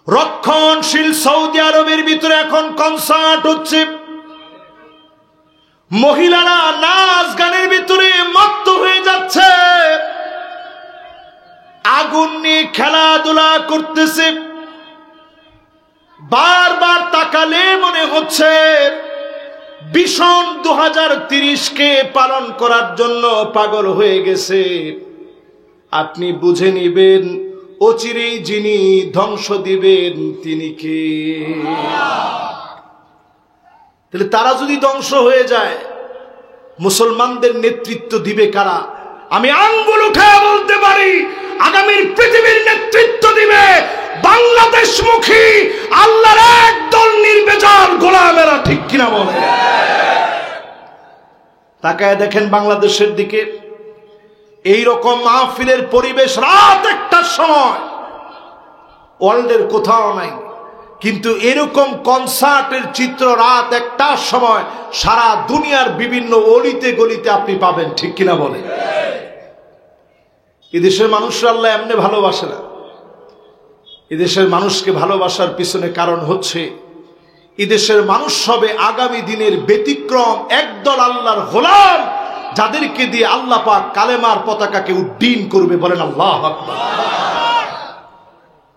রক্ষণশীল সৌদি আরবের ভিতরে এখন কনসার্ট হচ্ছে, মহিলারা নাচ গানের ভিতরে মত্ত হয়ে যাচ্ছে, আগুন নিয়ে খেলাধুলা করতেছে। বারবার তাকালে মনে হচ্ছে ভীষণ 2030কে পালন করার জন্য পাগল হয়ে গেছে। আপনি বুঝে নিবেন অচিরেই যিনি ধ্বংস দিবেন তিনি কে। তাহলে তারা যদি ধ্বংস হয়ে যায়, মুসলমানদের নেতৃত্ব দিবে কারা? আমি আঙ্গুল উঠে বলতে পারি আগামীর পৃথিবীর নেতৃত্ব দিবে বাংলাদেশমুখী আল্লাহর একদল নির্বেজাল গোলামেরা। ঠিক কিনা বলে? তাকায় দেখেন বাংলাদেশের দিকে, এই রকম মাহফিলের পরিবেশ রাত 1টার সময় ওয়ার্ল্ডের কোথাও নাই, কিন্তু এরকম কনসার্টের চিত্র রাত 1টার সময় সারা দুনিয়ার বিভিন্ন অলিতে গলিতে আপনি পাবেন। ঠিক কিনা বলে? এদেশের মানুষরা আল্লাহ এমনি ভালোবাসে না। এদেশের মানুষকে ভালোবাসার পিছনে কারণ হচ্ছে এদেশের মানুষ হবে আগামী দিনের ব্যতিক্রম একদল আল্লাহর গোলাম, যাদেরকে দিয়ে আল্লাহ পাক কালেমার পতাকাকে উড্ডীন করবে। বলেন আল্লাহু আকবার।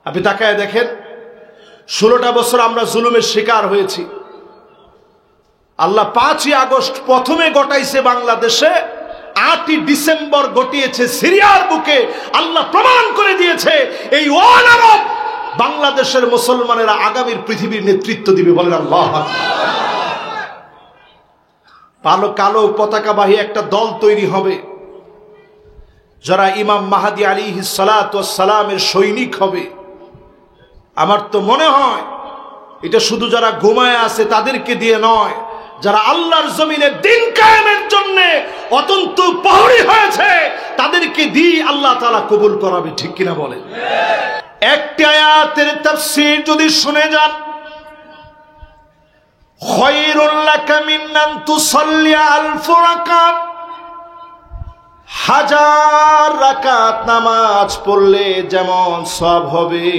আপনি তাকায় দেখেন, 16টা বছর আমরা জুলুমের শিকার হয়েছি। আল্লাহ 5ই আগস্ট প্রথমে ঘটাইছে বাংলাদেশে, 8ই ডিসেম্বর ঘটিয়েছে সিরিয়ার বুকে। আল্লাহ প্রমাণ করে দিয়েছে এই ওয়ান আরব বাংলাদেশের মুসলমানেরা আগামীর পৃথিবীর নেতৃত্ব দিবে। বলেন আল্লাহু আকবার। কালো পতাকাবাহী একটা দল তৈরি হবে, যারা ইমাম মাহদী আলাইহিস সালাতু ওয়াস সালামের সৈনিক হবে। আমার তো মনে হয় এটা শুধু যারা ঘুমায় আছে তাদেরকে দিয়ে নয়, যারা আল্লাহর জমিনে দিন কায়েমের জন্য অত্যন্ত প্রহরী হয়েছে তাদেরকে দিয়ে আল্লাহ তাআলা কবুল করাবে। ঠিক কিনা বলেন? একটি আয়াতের তাফসীর যদি শুনে যান, খায়রুল লাকা মিন আন তুসাল্লি আলফ রাকাত, 1000 রাকাত নামাজ পড়লে যেমন সওয়াব হবে,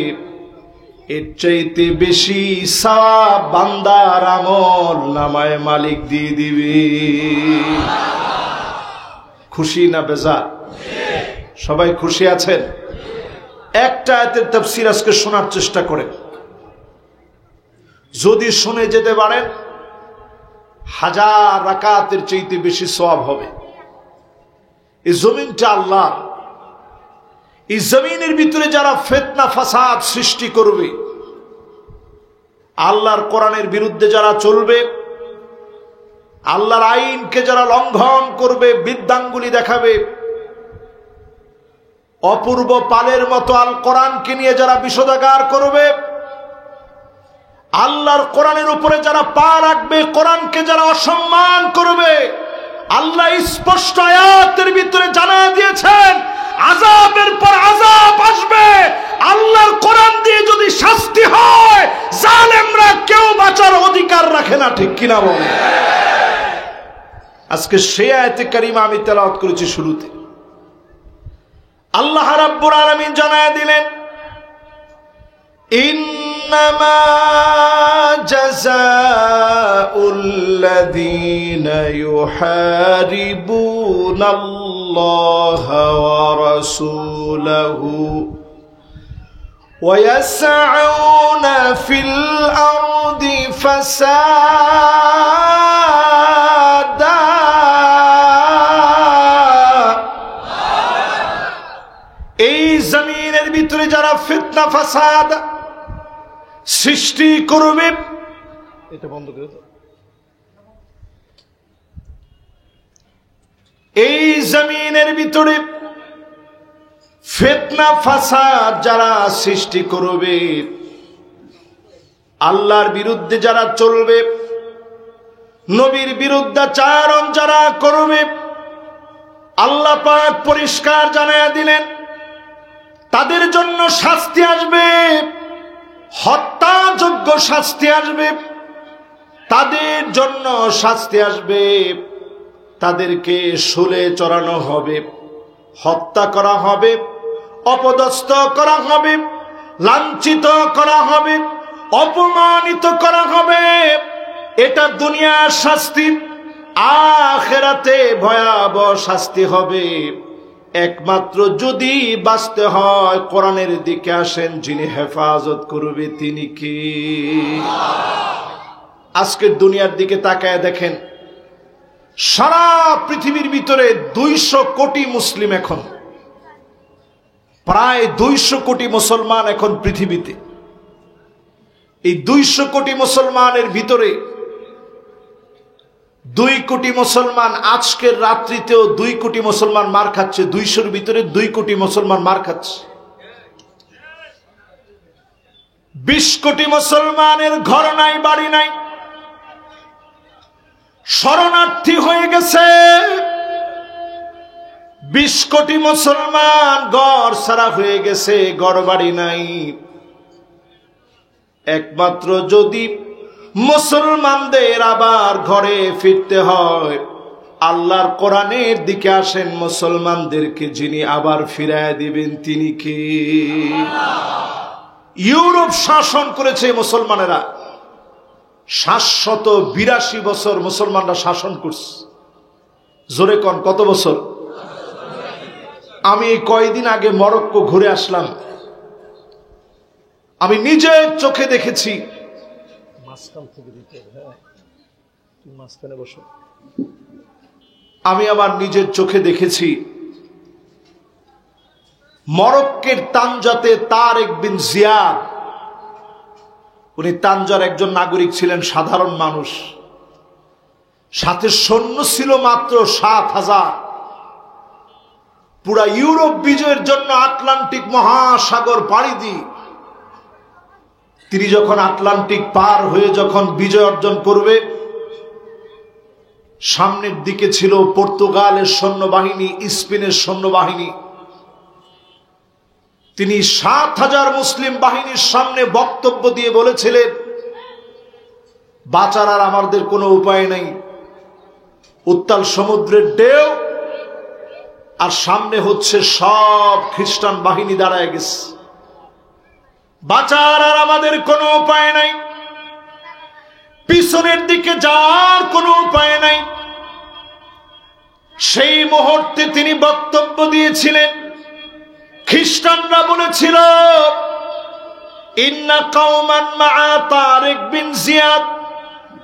এর চাইতে বেশি সওয়াব বান্দার আমল নামায় মালিক দিয়ে দিবে। খুশি না বেজার? সবাই খুশি আছেন? একটা আয়াতের তাফসীর আজকে শোনার চেষ্টা করেন। যদি শুনে যেতে পারেন 1000 রাকাতের চাইতে বেশি সওয়াব হবে। এই জমিনটা আল্লাহর। এই জমিনের ভিতরে যারা ফিতনা ফাসাদ সৃষ্টি করবে, আল্লাহর কোরআনের বিরুদ্ধে যারা চলবে, আল্লাহর আইনকে যারা লঙ্ঘন করবে, বৃদ্ধাঙ্গুলি দেখাবে, অপূর্ব পালের মতো আল কোরআনকে নিয়ে যারা বিষোদাগার করবে, আল্লাহর কোরআনের উপরে যারা পা রাখবে, কোরআনকে যারা অসম্মান করবে, আল্লাহ স্পষ্ট আয়াতের ভিতরে জানা দিয়েছেন আযাবের পর আযাব আসবে। আল্লাহর কোরআন দিয়ে যদি শাস্তি হয়, জালেমরা কেউ বাঁচার অধিকার রাখে না। ঠিক কিনা বলে? আজকে সেই আয়াতে কারিমা আমি তেলাওয়াত করেছি শুরুতে। আল্লাহ রাব্বুল আলামিন জানায় দিলেন, ইন্নামা জাযাউল্লাযীনা ইউহারিবুনাল্লাহা ওয়া রাসূলাহু ওয়া ইয়াসআউনা ফিল আরদি ফাসাদা, এই জমিনের ভিতরে যারা ফিতনা ফাসাদ সৃষ্টি করবে, এটা বন্ধ করে দাও। এই জমিনের ভিতরে ফিতনা ফাসাদ যারা সৃষ্টি করবে, আল্লাহর বিরুদ্ধে যারা চলবে, নবীর বিরুদ্ধাচারণ যারা করবে, আল্লাহ পাক পরিষ্কার জানায়া দিলেন তাদের জন্য শাস্তি আসবে, হত্যাযোগ্য শাস্তি আসবে, তাদের জন্য শাস্তি আসবে। তাদেরকে শুলে চড়ানো হবে, হত্যা করা হবে, অপদস্থ করা হবে, লাঞ্ছিত করা হবে, অপমানিত করা হবে। এটা দুনিয়ার শাস্তি, আখিরাতে ভয়াবহ শাস্তি হবে। একমাত্র যদি বাঁচতে হয় কোরআনের দিকে আসেন, যিনি হেফাজত করবে তিনি কি? আজকের দুনিয়ার দিকে তাকায় দেখেন, সারা পৃথিবীর ভিতরে 200 কোটি মুসলিম, এখন প্রায় 200 কোটি মুসলমান এখন পৃথিবীতে। এই 200 কোটি মুসলমানের ভিতরে 2 কোটি মুসলমান আজকের রাত্রিতেও 2 কোটি মুসলমান মার খাচ্ছে। 200-র ভিতরে 2 কোটি মুসলমান মার খাচ্ছে। 20 কোটি মুসলমানের ঘর নাই, বাড়ি নাই, শরণার্থী হয়ে গেছে। 20 কোটি মুসলমান ঘর ছাড়া হয়ে গেছে, ঘর বাড়ি নাই। একমাত্র যদি মুসলমানদের আবার ঘরে ফিরতে হয়, আল্লাহর কোরআনের দিকে আসেন, মুসলমানদেরকে যিনি আবার ফিরায় দিবেন তিনি কে? ইউরোপ শাসন করেছে মুসলমানেরা, 782 বছর মুসলমানরা শাসন করছে। জোরে কোন কত বছর? আমি কয়েকদিন আগে মরক্কো ঘুরে আসলাম, আমি নিজের চোখে দেখেছি। আমি আমার নিজের চোখে দেখেছি মরক্কের তানজাতে তারেক বিন জিয়াদ, উনি তানজার একজন নাগরিক ছিলেন, সাধারণ মানুষ। সাথে সৈন্য ছিল মাত্র 7,000। পুরা ইউরোপ বিজয়ের জন্য আটলান্টিক মহাসাগর পাড়ি দিয়ে তিনি যখন আটলান্টিক পার হয়ে যখন বিজয় অর্জন করবে, সামনের দিকে ছিল পর্তুগালের সৈন্যবাহিনী, স্পেনের সৈন্যবাহিনী। তিনি 7,000 মুসলিম বাহিনীর সামনে বক্তব্য দিয়ে বলেছিলেন, বাঁচার আর আমাদের কোনো উপায় নেই, উত্তাল সমুদ্রের ঢেউ, আর সামনে হচ্ছে সব খ্রিস্টান বাহিনী দাঁড়ায় গেছে, বাঁচার আর আমাদের কোনো উপায় নাই, পিছনের দিকে যাওয়ার কোনো উপায় নাই। সেই মুহূর্তে তিনি বক্তব্য দিয়েছিলেন। খ্রিস্টানরা বলেছিল, ইন্না কওমান মা তারিক বিন জিয়াদ,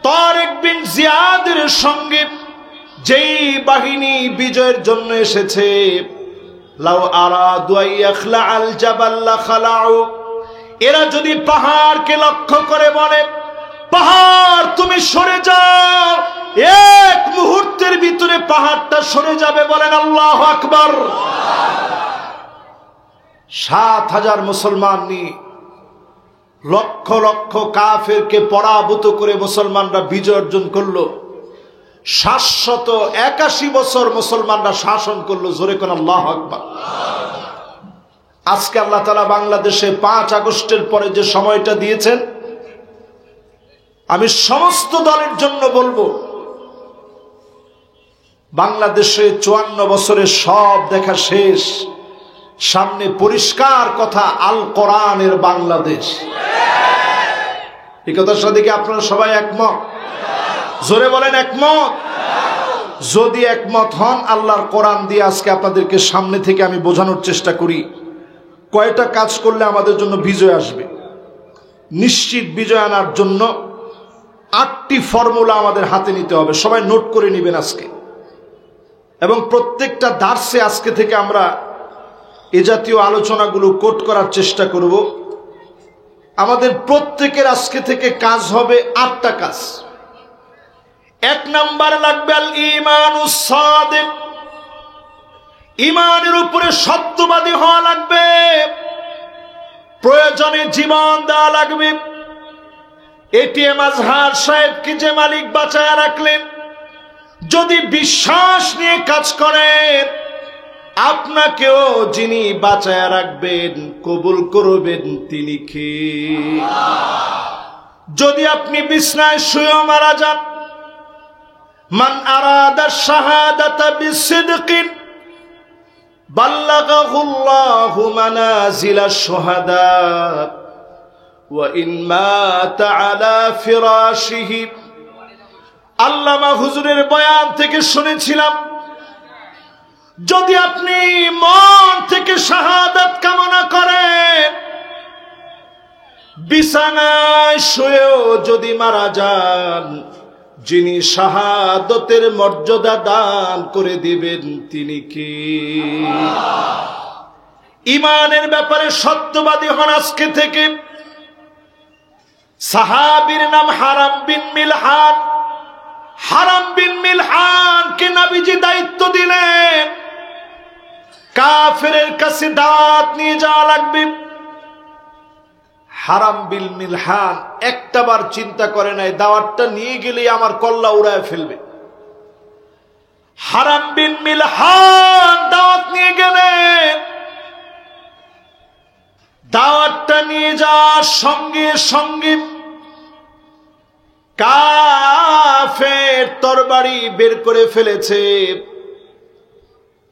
তারিক বিন জিয়াদের সঙ্গে যেই বাহিনী বিজয়ের জন্য এসেছে, লাউ আরাদু আইয়াখলা আল জাবাল লাখালাউ, এরা যদি পাহাড়কে লক্ষ্য করে বলে, পাহাড় তুমি সরে যাও, এক মুহূর্তের ভিতরে পাহাড়টা সরে যাবে। বলেন আল্লাহু আকবার। 7,000 মুসলমান নিয়ে লক্ষ লক্ষ কাফেরকে পরাভূত করে মুসলমানরা বিজয় অর্জন করলো। 781 বছর মুসলমানরা শাসন করলো। জোরে কোন আল্লাহু আকবার। আজকে আল্লাহ তাআলা বাংলাদেশে 5 আগস্টের পরে যে সময়টা দিয়েছেন, আমি সমস্ত দলের জন্য বলবো, বাংলাদেশে 54 বছরের সব দেখা শেষ, সামনে পরিষ্কার কথা, আল কোরআনের বাংলাদেশ। এই কথার সাথে কি আপনারা সবাই একমত? জোরে বলেন একমত। যদি একমত হন, আল্লাহর কোরআন দিয়ে আজকে আপনাদেরকে সামনে থেকে আমি বোঝানোর চেষ্টা করি কয়টা কাজ করলে আমাদের জন্য বিজয় আসবে। নিশ্চিত বিজয় আনার জন্য 8টি ফর্মুলা আমাদের হাতে নিতে হবে। সবাই নোট করে নেবেন আজকে, এবং প্রত্যেকটা দার্সে আজকে থেকে আমরা এ জাতীয় আলোচনাগুলো কোট করার চেষ্টা করব। আমাদের প্রত্যেকের আজকে থেকে কাজ হবে 8টা কাজ। 1 নাম্বার লাগবে আল ঈমানুস সাদিক, ঈমানের উপরে সত্যবাদী হওয়া লাগবে, প্রয়োজনে জীবন দেওয়া লাগবে। এটিএম আজহার সাহেবকে যে মালিক বাঁচায়া রাখলেন, যদি বিশ্বাস নিয়ে কাজ করেন, আপনাকেও যিনি বাঁচায়া রাখবেন, কবুল করবেন তিনি কে? যদি আপনি বিছনায় শুয়ে মারা যান, মান আরাদা শাহাদাতা বিসিদকিন, বাল্লাগাহুল্লাহু মানাজিলাশ শুহাদা ওয়া ইন মাতা আলা ফিরাশিহি। আল্লামা হুজুরের বয়ান থেকে শুনেছিলাম, যদি আপনি মন থেকে শাহাদাত কামনা করেন, বিছানায় শুয়েও যদি মারা যান, যিনি শাহাদতের মর্যাদা দান করে দিবেন তিনি কে? ঈমানের ব্যাপারে সত্যবাদী হন আজকে থেকে। সাহাবীর নাম হারাম বিন মিলহান। হারাম বিন মিলহানকে নবীজি দায়িত্ব দিলেন, কাফেরের কাছে দাওয়াত নিয়ে যাওয়া লাগবে। হারাম বিন মিলহান একটাবার চিন্তা করে নাই দাওয়াতটা নিয়ে গেলে আমার কল্লা উড়ায় ফেলবে। হারাম বিন মিলহান দাওয়াত নিয়ে গেলেন। দাওয়াতটা নিয়ে যাওয়ার সঙ্গে সঙ্গে কাফের তরবারি বের করে ফেলেছে।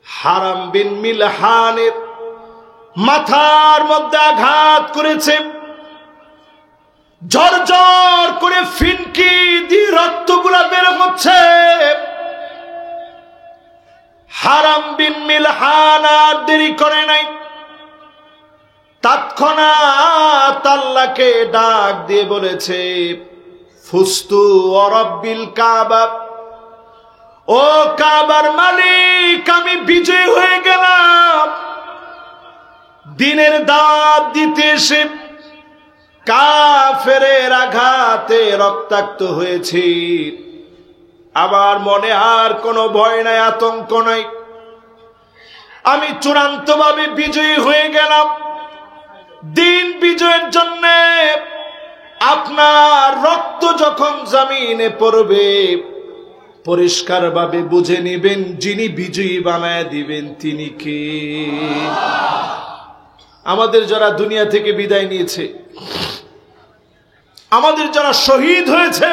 হারাম বিন মিলহানের মাথার মধ্যে আঘাত করেছে, ঝরঝর করে ফিনকি দিয়ে রক্তগুলা বের হচ্ছে। হারাম বিন মিলহান আর দেরি করে নাই, তৎক্ষণাৎ আল্লাহকে ডাক দিয়ে বলেছে, ফুস্তু ওয়া রাব্বিল কাবা, ও কাবার মালিক আমি বিজয় হয়ে গেলাম। দিনের দাওয়াত দিতে এসে কাফেরের আঘাতে রক্তাক্ত হয়েছি, আমার মনে আর কোনো ভয় নাই, আতঙ্ক নাই। আমি চূড়ান্তভাবে বিজয়ী হয়ে গেলাম। দিন বিজয়ের জন্য আপনার রক্ত যখন জমিনে পড়বে, পরিষ্কারভাবে বুঝে নেবেন যিনি বিজয়ী বানায় দিবেন তিনি কে। আমাদের যারা দুনিয়া থেকে বিদায় নিয়েছে, আমাদের যারা শহীদ হয়েছে,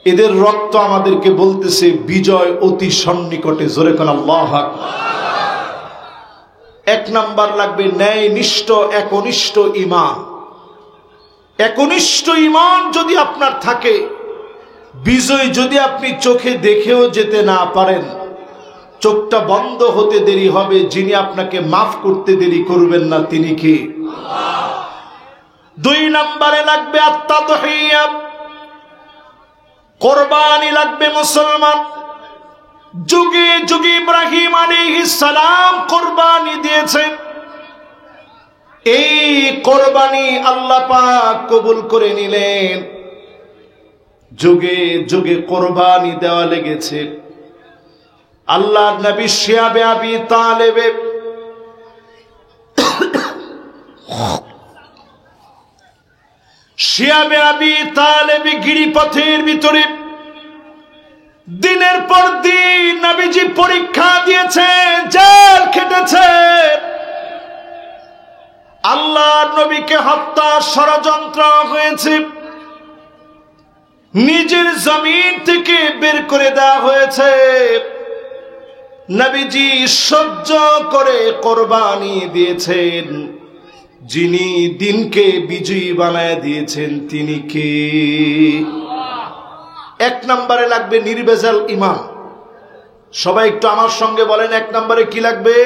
এদের রক্ত আমাদেরকে বলতেছে বিজয় অতি সন্নিকটে। জোরে কোন আল্লাহু আকবার। এক নাম্বার লাগবে ন্যায়নিষ্ঠ একনিষ্ঠ ঈমান। একনিষ্ঠ ঈমান যদি আপনার থাকে, বিজয় যদি আপনি চোখে দেখেও যেতে না পারেন, চোখটা বন্ধ হতে দেরি হবে, যিনি আপনাকে মাফ করতে দেরি করবেন না তিনি কে? দুই নম্বরে লাগবে আত্মাদহিয়া, কোরবানি লাগবে। মুসলমান যুগে যুগে ইব্রাহিম আলাইহিস সালাম কোরবানি দিয়েছেন। এই কোরবানি আল্লাহ পাক কবুল করে নিলেন। যুগে যুগে কোরবানি দেওয়া লেগেছে। আল্লাহর নবী শিয়াবে আবি তালেব গিরিপথের ভিতরে দিনের পর দিন নবীজি পরীক্ষা দিয়েছে, জেল খেটেছে। আল্লাহর নবীকে হত্যার ষড়যন্ত্র হয়েছে, নিজের জমিন থেকে বের করে দেওয়া হয়েছে। নবীজি সহ্য করে কোরবানি দিয়েছেন। যিনি দিনকে বিজয়ী বানায় দিয়েছেন তিনি কে? এক নম্বরে লাগবে নির্ভেজাল ঈমান। সবাই একটু আমার সঙ্গে বলেন, এক নম্বরে কি লাগবে?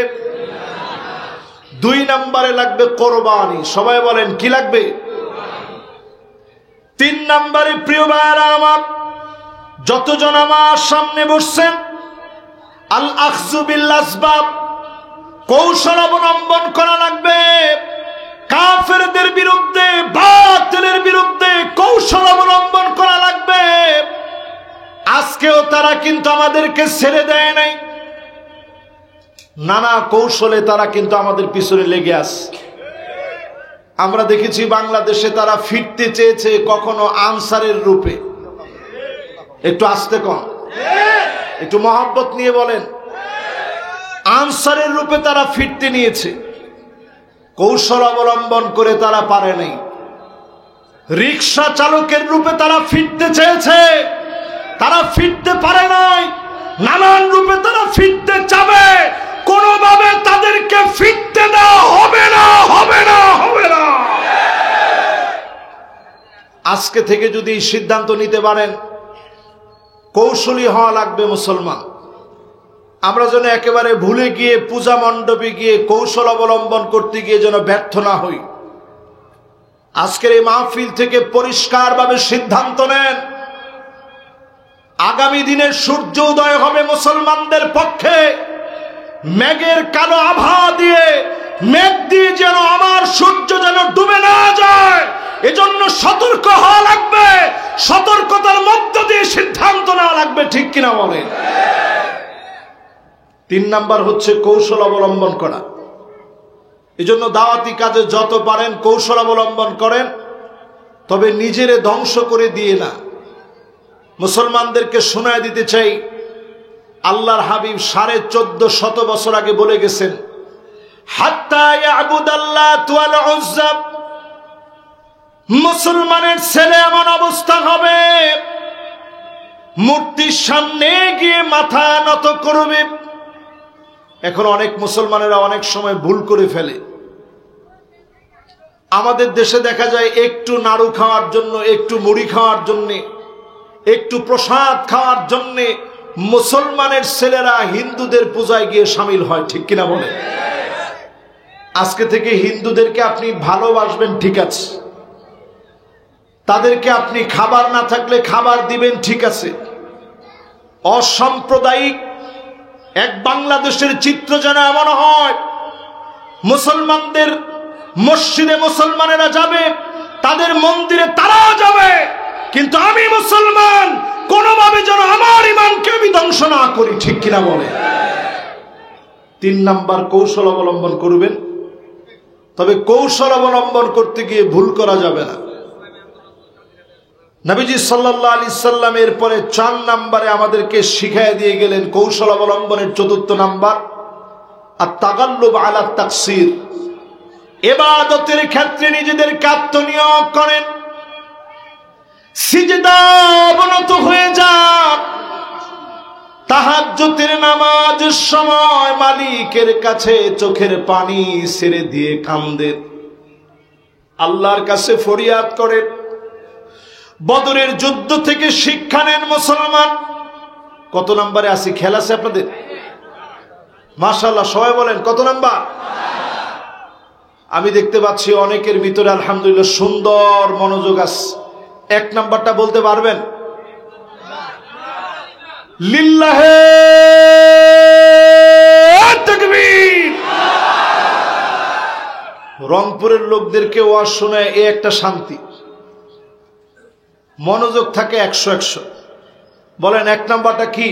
দুই নম্বরে লাগবে কোরবানি। সবাই বলেন কি লাগবে? তিন নম্বরে প্রিয় ভাইরা আমার, যতজন আমার সামনে বসছেন, আল আখযু বিল আসবাব, কৌশল অবলম্বন করা লাগবে। কাফেরদের বিরুদ্ধে, বাতিলের বিরুদ্ধে কৌশল অবলম্বন করা লাগবে। আজকেও তারা কিন্তু আমাদেরকে ছেড়ে দেয় নাই, নানা কৌশলে তারা কিন্তু আমাদের পিছনে লেগে আছে। আমরা দেখেছি বাংলাদেশে তারা ফিরতে চেয়েছে কখনো আনসারের রূপে। একটু আস্তে কম, একটু মহব্বত নিয়ে বলেন। আনসারের রূপে তারা ফিরতে নিয়েছে, কৌশল অবলম্বন করে তারা পারে নাই। রিকশা চালকের রূপে তারা ফিরতে চেয়েছে, তারা ফিরতে পারে নাই। নানান রূপে তারা ফিরতে চাবে, কোনোভাবে তাদেরকে ফিরতে দেওয়া হবে না, হবে না, হবে না। আজকে থেকে যদি সিদ্ধান্ত নিতে পারেন, কৌশলী হওয়া লাগবে মুসলমান। আমরা যেন একেবারে ভুলে গিয়ে পূজা মণ্ডপে গিয়ে কৌশল অবলম্বন করতে গিয়ে যেন ব্যর্থ না হই। আজকের এই মাহফিল থেকে পরিষ্কারভাবে সিদ্ধান্ত নেন, আগামী দিনের সূর্য উদয় হবে মুসলমানদের পক্ষে। মেঘের কালো আভা দিয়ে, মেঘ দিয়ে যেন আমার সূর্য যেন ডুবে না যায়, এজন্য সতর্ক হওয়া লাগবে। সতর্কতার মধ্য দিয়ে সিদ্ধান্ত নেওয়া লাগবে, ঠিক কিনা বলে? 3 নাম্বার হচ্ছে কৌশল অবলম্বন করা। এজন্য দাওয়াতি কাজে যত পারেন কৌশল অবলম্বন করেন, তবে নিজেরে ধ্বংস করে দিয়ে না। মুসলমানদেরকে শোনায় দিতে চাই, আল্লাহর হাবিব 1450 বছর আগে বলে গেছেন, হাত্তা ইয়াবুদাল্লাত ওয়াল উজ্জা, মুসলমানের ছেলে এমন অবস্থা হবে মূর্তির সামনে গিয়ে মাথা নত করবে। এখন অনেক মুসলমানেরা অনেক সময় ভুল করে ফেলে। আমাদের দেশে দেখা যায় একটু নাড়ু খাওয়ার জন্য, একটু মুড়ি খাওয়ার জন্য, একটু প্রসাদ খাওয়ার জন্য মুসলমানের ছেলেরা হিন্দুদের পূজায় গিয়ে সামিল হয়, ঠিক কিনা বলে? আজকে থেকে হিন্দুদেরকে আপনি ভালোবাসবেন, ঠিক আছে, তাদেরকে আপনি খাবার না থাকলে খাবার দিবেন, ঠিক আছে। অসাম্প্রদায়িক এক বাংলাদেশের চিত্র যেন এমন হয়, মুসলমানদের মসজিদে মুসলমানেরা যাবে, তাদের মন্দিরে তারাও যাবে, কিন্তু আমি মুসলমান, কোনোভাবে যেন আমার ইমানকে আমি ধ্বংস না করি, ঠিক কিনা বলে? 3 নাম্বার কৌশল অবলম্বন করবেন, তবে কৌশল অবলম্বন করতে গিয়ে ভুল করা যাবে না। নবীজি সাল্লাল্লাহু আলাইহি সাল্লামের পরে 4 নম্বরে আমাদেরকে শিখিয়ে দিয়ে গেলেন কৌশল অবলম্বনের 4th নাম্বার, আত-তাগাল্লুব আলা তাকসির। ইবাদতের ক্ষেত্রে নিজেদেরকে আত্মনিয়োগ করেন, সিজদা অবনত হয়ে যান, তাহাজ্জুদের নামাজের সময় মালিকের কাছে চোখের পানি ছেড়ে দিয়ে কাঁদেন, আল্লাহর কাছে ফরিয়াদ করেন। বদরের যুদ্ধ থেকে শিক্ষা নেন মুসলমান। কত নম্বরে আছি? খেয়াল আছে আপনাদের? মাশাআল্লাহ, সবাই বলেন কত নাম্বার? আমি দেখতে পাচ্ছি অনেকের ভিতরে আলহামদুলিল্লাহ সুন্দর মনোযোগ আছে। 1 নাম্বারটা বলতে পারবেন? লিল্লাহে তাকবীর। রংপুরের লোকদেরকে ওয়াজ শোনায় এ একটা শান্তি, মনোযোগ থাকে 100-100। বলেন 1 নাম্বারটা কি?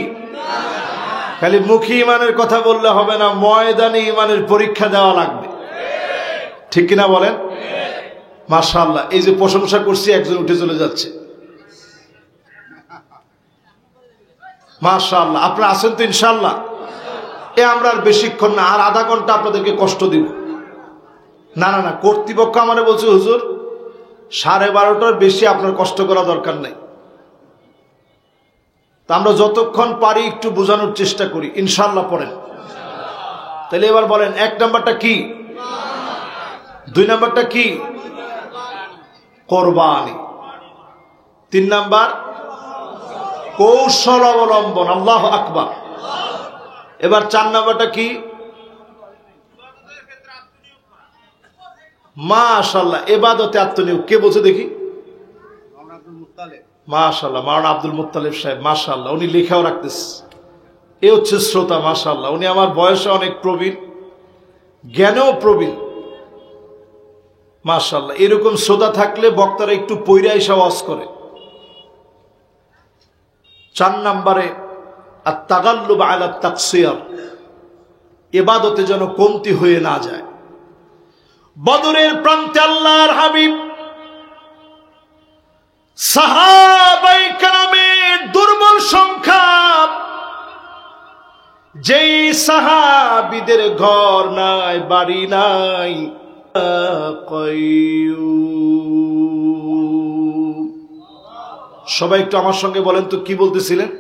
খালি মুখী ইমানের কথা বললে হবে না, ময়দানে ইমানের পরীক্ষা দেওয়া লাগবে, ঠিক কিনা বলেন? মাশাআল্লাহ, এই যে প্রশংসা করছি একজন উঠে চলে যাচ্ছে, মাশাআল্লাহ। আপনারা আছেন তো ইনশাআল্লাহ? আমরা আর বেশিক্ষণ না, আর আধা ঘন্টা আপনাদেরকে কষ্ট দিব না। না না, কর্তৃপক্ষ আমারে বলছে হুজুর 12:30টার বেশি আপনার কষ্ট করা দরকার নাই। তা আমরা যতক্ষণ পারি একটু বোঝানোর চেষ্টা করি, ইনশাআল্লাহ। পড়েন তাহলে, এবার বলেন 1 নাম্বারটা কি? 2 নাম্বারটা কি? কোরবানি। 3 নাম্বার কৌশল অবলম্বন, আল্লাহু আকবার। এবার 4 নাম্বারটা কি? মাশাআল্লাহ, ইবাদতে আত্মনিয়োগ। কে বলছে দেখি? মাশাআল্লাহ, মাওলানা আব্দুল মুত্তালিব সাহেব, মাশাআল্লাহ। উনি লেখাও রাখতেছে, এ হচ্ছে শ্রোতা, মাশাআল্লাহ। উনি আমার বয়সে অনেক প্রবীণ, জ্ঞানেও প্রবীণ, মাশাআল্লাহ। এরকম শ্রোতা থাকলে বক্তারা একটু পয়রা এসে ওয়াজ করে। 4 নম্বরে আত-তাগাল্লুব আলা তাকসির, ইবাদতে যেন কমতি হয়ে না যায়। বদরের প্রান্তে আল্লাহর হাবিব সাহাবায়ে কেরামের দুর্বল সংখ্যা, যেই সাহাবীদের ঘর নাই, বাড়ি নাই, সবাই একটু আমার সঙ্গে বলেন তো কি বলতেছিলেন?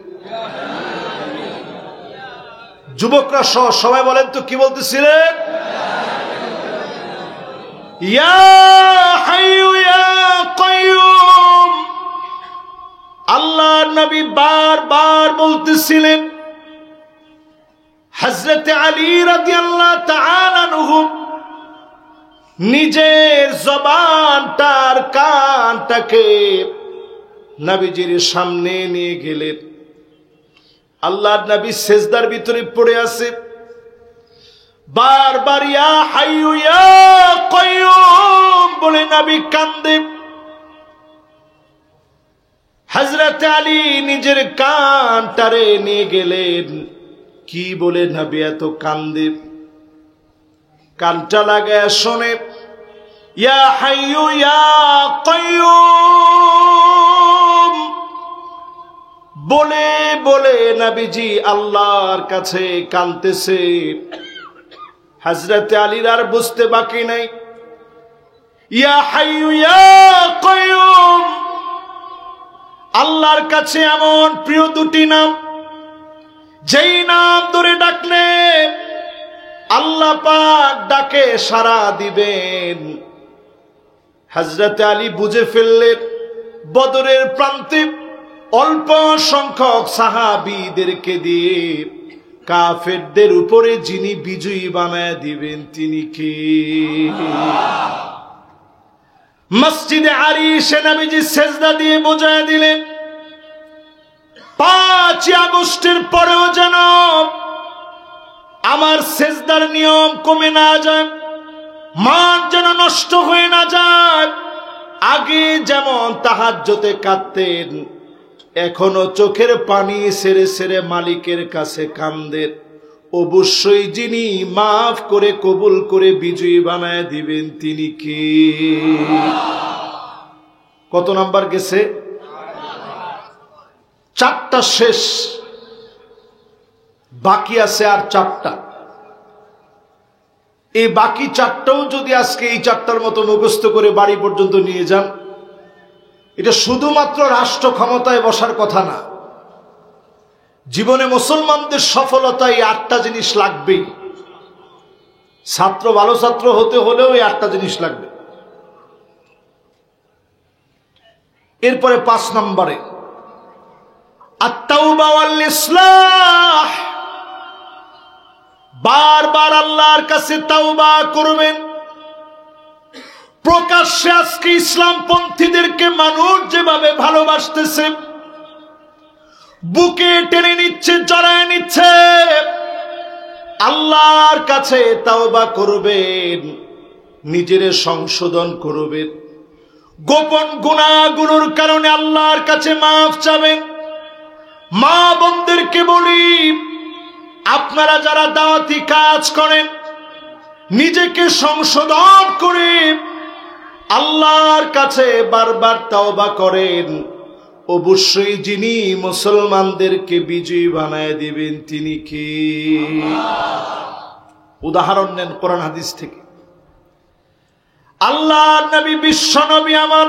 যুবকরা সহ সবাই বলেন তো কি বলতেছিলেন? ইয়া হাইয়ু ইয়া কাইয়ুম। আল্লাহর নবী বারবার বলতেছিলেন। হযরত আলী রাদিয়াল্লাহু তাআলা আনহু নিজের জবানটার কানটাকে নবীজির সামনে নিয়ে গেলেন। আল্লাহর নবী সেজদার ভিতরে পড়ে আছে, বারবার ইয়া হাইয়ু ইয়া কাইয়ুম বলে নবী কান্দে। হযরত আলী নিজের কানটারে নিয়ে গেলেন, কি বলে নবী এত কান্দে? কানটা লাগায় শোনে, ইয়া হাইয়ু ইয়া কাইয়ুম বলে বলে নবীজি আল্লাহর কাছে কাঁদতেছে। হযরত আলীর আর বুঝতে বাকি নাই, ইয়া হাইয়ু ইয়া কাইয়ুম আল্লাহর কাছে এমন প্রিয় দুটি নাম, যেই নাম ধরে ডাকলে আল্লাহ পাক ডাকে সাড়া দিবেন। হযরত আলী বুঝে ফেললেন বদরের প্রান্তে অল্প সংখ্যক সাহাবীদেরকে দিয়ে কাফেরদের উপরে যিনি বিজয়ী বানায় দিবেন তিনি কে? মসজিদে আরিশে নবীজি সেজদা দিয়ে বোঝায় দিলেন, 5 আগস্টের পরেও যেন আমার সেজদার নিয়ম কমে না যায়, মান যেন নষ্ট হয়ে না যায়। আগে যেমন তাহাজ্জুদে কাঁদতেন, এখনো চোখের পানি ছেড়ে ছেড়ে মালিকের কাছে কান্দেন। অবশ্যই যিনি মাফ করে কবুল করে বিজয়ী বানায় দিবেন তিনি কে? কত নাম্বার গেছে? 4টা শেষ, বাকি আছে আর 4টা। এই বাকি 4টাও যদি আজকে এই 4টার মতো মুখস্থ করে বাড়ি পর্যন্ত নিয়ে যান, এটা শুধুমাত্র রাষ্ট্র ক্ষমতায় বসার কথা না, জীবনে মুসলমানদের সফলতায় 8টা জিনিস লাগবেই। ছাত্র ভালো ছাত্র হতে হলেও এই 8টা জিনিস লাগবে। এরপরে 5 নম্বরে আত-তাওবা ওয়াল ইসলাহ, বারবার আল্লাহর কাছে তাওবা করবেন। প্রকাশ্যে আজকে ইসলামপন্থীদেরকে মানুষ যেভাবে ভালোবাসতেছে, বুকে টেনে নিচ্ছে, জড়ায় নিচ্ছে, আল্লাহর কাছে তাওবা করবেন, নিজের সংশোধন করবেন, গোপন গুনাহগুলোর কারণে আল্লাহর কাছে মাফ চাবেন। মা বোনদেরকে বলি, আপনারা যারা দাওয়াতি কাজ করেন, নিজেকে সংশোধন করে আল্লাহর কাছে বারবার তাওবা করেন। অবশ্যই যিনি মুসলমানদেরকে বিজয়ী বানায় দিবেন তিনি কে? উদাহরণ নেন কোরআন হাদিস থেকে। আল্লাহর নবী, বিশ্ব নবী আমার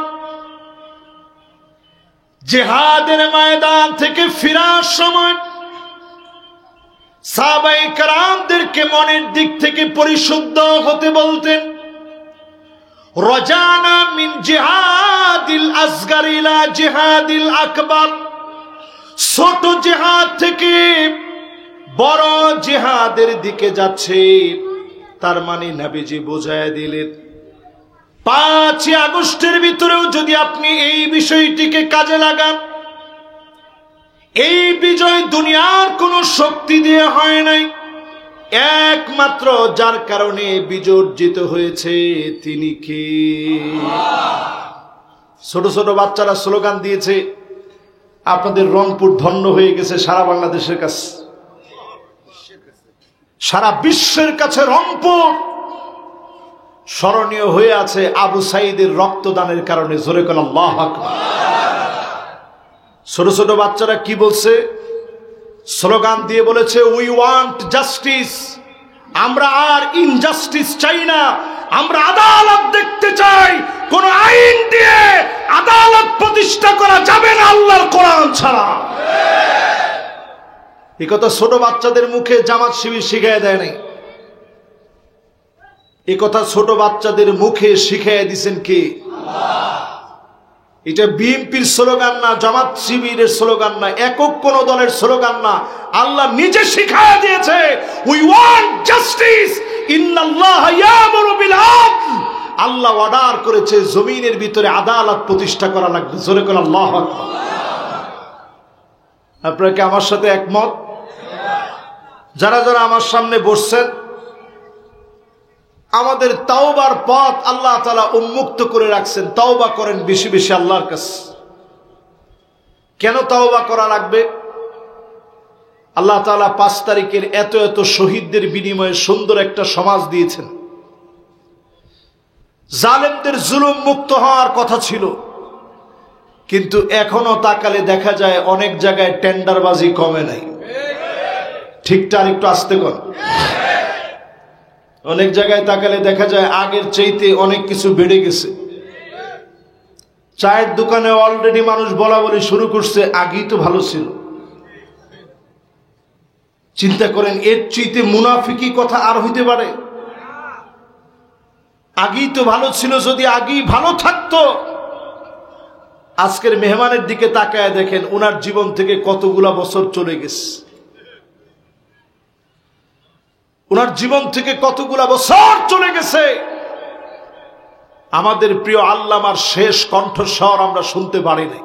জিহাদের ময়দান থেকে ফেরার সময় সাহাবায়ে কেরামদেরকে মনের দিক থেকে পরিশুদ্ধ হতে বলতেন। রজানা মিন জিহাদিল আসগার ইলা জিহাদিল আকবার, ছোট জিহাদ থেকে বড় জিহাদের দিকে যাচ্ছে। তার মানে নবীজি বোঝায় দিলেন, 5 আগস্টের ভিতরেও যদি আপনি এই বিষয়টিকে কাজে লাগান, এই বিজয় দুনিয়ার কোন শক্তি দিয়ে হয় নাই, একমাত্র যার কারণে বিজর্জিত হয়েছে তিনি কে? ছোট ছোট বাচ্চারা স্লোগান দিয়েছে, আপনাদের রংপুর ধন্য হয়ে গেছে সারা বাংলাদেশের কাছে, সারা বিশ্বের কাছে রংপুর স্মরণীয় হয়ে আছে আবু সাঈদের রক্তদানের কারণে। জোরে কোন আল্লাহু আকবার। ছোট ছোট বাচ্চারা কি বলছে? স্লোগান দিয়ে বলেছে, উই ওয়ান্ট জাস্টিস, আমরা আর ইনজাস্টিস চাই না, আমরা আদালত দেখতে চাই। কোন আইন দিয়ে আদালত প্রতিষ্ঠা করা যাবে না আল্লাহর কোরআন ছাড়া। এই কথা ছোট বাচ্চাদের মুখে জামাত শিবির শিখাই দেয় নাই, এই কথা ছোট বাচ্চাদের মুখে শিখাই দিয়েছেন কে? এটা বিএনপির স্লোগান না, জামাত শিবিরের স্লোগান না, একক কোন দলের স্লোগান না, আল্লাহ নিজে শিখায়া দিয়েছে। উই ওয়ান্ট জাস্টিস, ইন্নাল্লাহা ইয়ামুরু বিল আদল। আল্লাহ অর্ডার করেছে জমিনের ভিতরে আদালত প্রতিষ্ঠা করা লাগবে। জোরে করে আল্লাহু আকবার। আপনারা কি আমার সাথে একমত? যারা যারা আমার সামনে বসছেন, আমাদের তাওবার পথ আল্লাহ তাআলা উন্মুক্ত করে রাখছেন। তাওবা করেন বেশি বেশি আল্লাহর কাছে। কেন তাওবা করা লাগবে? আল্লাহ তাআলা 5 তারিখের এত এত শহীদদের বিনিময়ে সুন্দর একটা সমাজ দিয়েছেন। জালেমদের জুলুম মুক্ত হওয়ার কথা ছিল, কিন্তু এখনো তাকালে দেখা যায় অনেক জায়গায় টেন্ডারবাজি কমে নাই। ঠিকটা আর একটু আস্তে কর। অনেক জায়গায় তাকালে দেখা যায় আগের চাইতে অনেক কিছু বেড়ে গেছে। চায়ের দোকানে অলরেডি মানুষ বলা বলি শুরু করছে, আগেই তো ভালো ছিল। চিন্তা করেন, এর চাইতে মুনাফিকি কথা আর হইতে পারে? আগেই তো ভালো ছিল, যদি আগেই ভালো থাকতো। আজকের মেহমানের দিকে তাকায় দেখেন, ওনার জীবন থেকে কতগুলা বছর চলে গেছে। ওনার জীবন থেকে কতগুলা বছর চলে গেছে। আমাদের প্রিয় আল্লামার শেষ কণ্ঠস্বর আমরা শুনতে পারি নাই।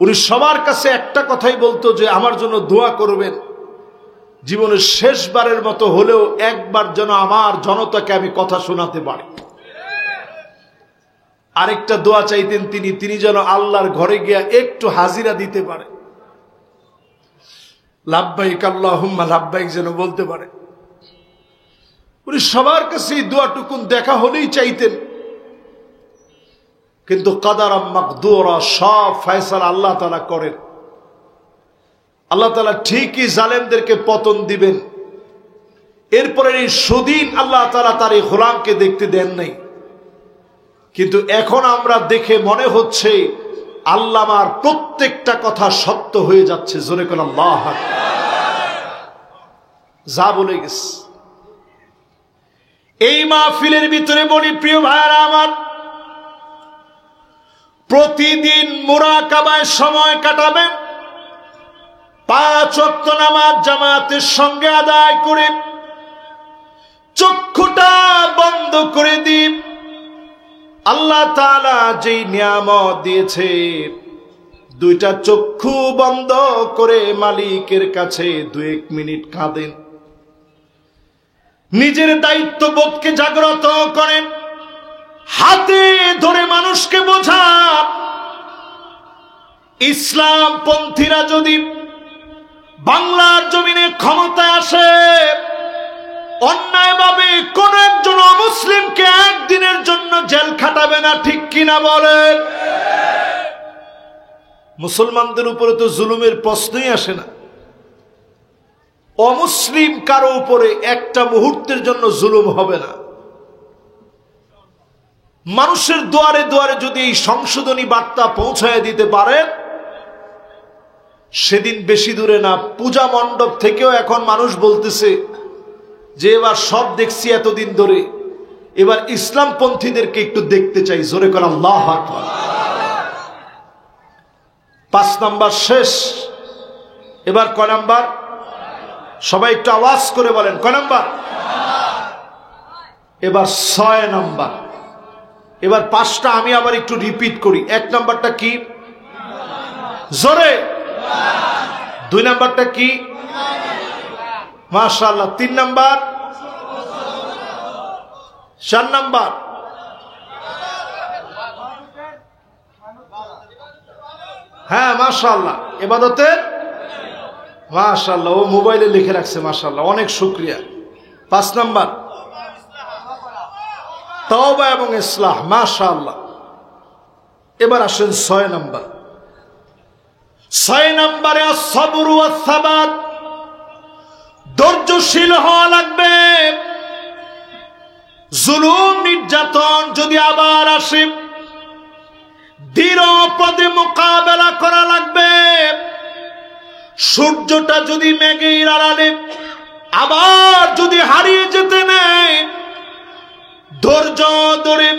উনি সবার কাছে একটা কথাই বলতো যে আমার জন্য দোয়া করবেন, জীবনের শেষবারের মতো হলেও একবার যেন আমার জনতাকে আমি কথা শোনাতে পারি। আরেকটা দোয়া চাইতেন তিনি যেন আল্লাহর ঘরে গিয়া একটু হাজিরা দিতে পারে, লাব্বাইক আল্লাহুম্মা লাব্বাইক যেন বলতে পারে। উনি সবার কাছে এই দোয়াটুকুন দেখা হলেই চাইতেন। কিন্তু কাদারাম মাকদুরা, সব ফয়সালা আল্লাহ তাআলা করেন। আল্লাহ তাআলা ঠিকই জালেমদেরকে পতন দিবেন। এরপরে এই সুদিন আল্লাহ তাআলা তার এই গোলামকে দেখতে দেন নাই। কিন্তু এখন আমরা দেখে মনে হচ্ছে আল্লামার প্রত্যেকটা কথা সত্য হয়ে যাচ্ছে। জোরে করে আল্লাহু আকবার। যা বলে গেছে এই মাহফিলের ভিতরে বলি, প্রিয় ভাইরা আমার, প্রতিদিন মুরাকাবায় সময় কাটাবেন, 5 ওয়াক্ত নামাজ জামাতের সঙ্গে আদায় করে চক্ষুটা বন্ধ করে দিন। আল্লাহ তাআলা যেই নিয়ামত দিয়েছে, 2টা চক্ষু বন্ধ করে মালিকের কাছে 2-1 মিনিট কাঁদেন। নিজের দায়িত্ববোধকে জাগ্রত করেন, হাতে ধরে মানুষকে বোঝান। ইসলাম পন্থীরা যদি বাংলার জমিনে ক্ষমতায় আসে, অন্যায়ভাবে কোন একজন মুসলিমকে একদিনের জন্য জেল খাটাবে না। ঠিক কিনা বলেন? মুসলমানদের উপরে তো জুলুমের প্রশ্নই আসে না। অমুসলিম কারো উপরে একটা মুহূর্তের জন্য জুলুম হবে না। মানুষের দুয়ারে দুয়ারে যদি এই সংশোধনী বার্তা পৌঁছায় দিতে পারে, সেদিন বেশি দূরে না, পূজা মণ্ডপ থেকেও এখন মানুষ বলতেছে যে এবার সব দেখছি এতদিন ধরে, এবার ইসলামপন্থীদেরকে একটু দেখতে চাই। জোরে করে আল্লাহু আকবার। 5 নাম্বার শেষ। এবার কয় নাম্বার? সবাই একটু আওয়াজ করে বলেন, কয় নাম্বার? এবার 6 নাম্বার। এবার 5টা আমি আবার একটু রিপিট করি। 1 নাম্বারটা কি? জোরে। 2 নাম্বারটা কি? মাশাআল্লাহ। 3 নাম্বার? 4 নাম্বার? হ্যাঁ মাশাআল্লাহ। ইবাদতের মাশাআল্লাহ, ও মোবাইলে লিখে রাখছে, মাশাআল্লাহ, অনেক শুকরিয়া। 5 নাম্বার তওবা এবং ইসলাহ, মাশাআল্লাহ। এবার আসেন 6 নাম্বার। 6 নাম্বারে আস-সাবরু ওয়াস-সাবাত, ধৈর্যশীল হওয়া লাগবে। জুলুম নির্যাতন যদি আবার আসে, দৃঢ় পদে মোকাবেলা করা লাগবে। সূর্যটা যদি মেঘের আড়ালে আবার যদি হারিয়ে যেতে নেয়, ধৈর্য ধরে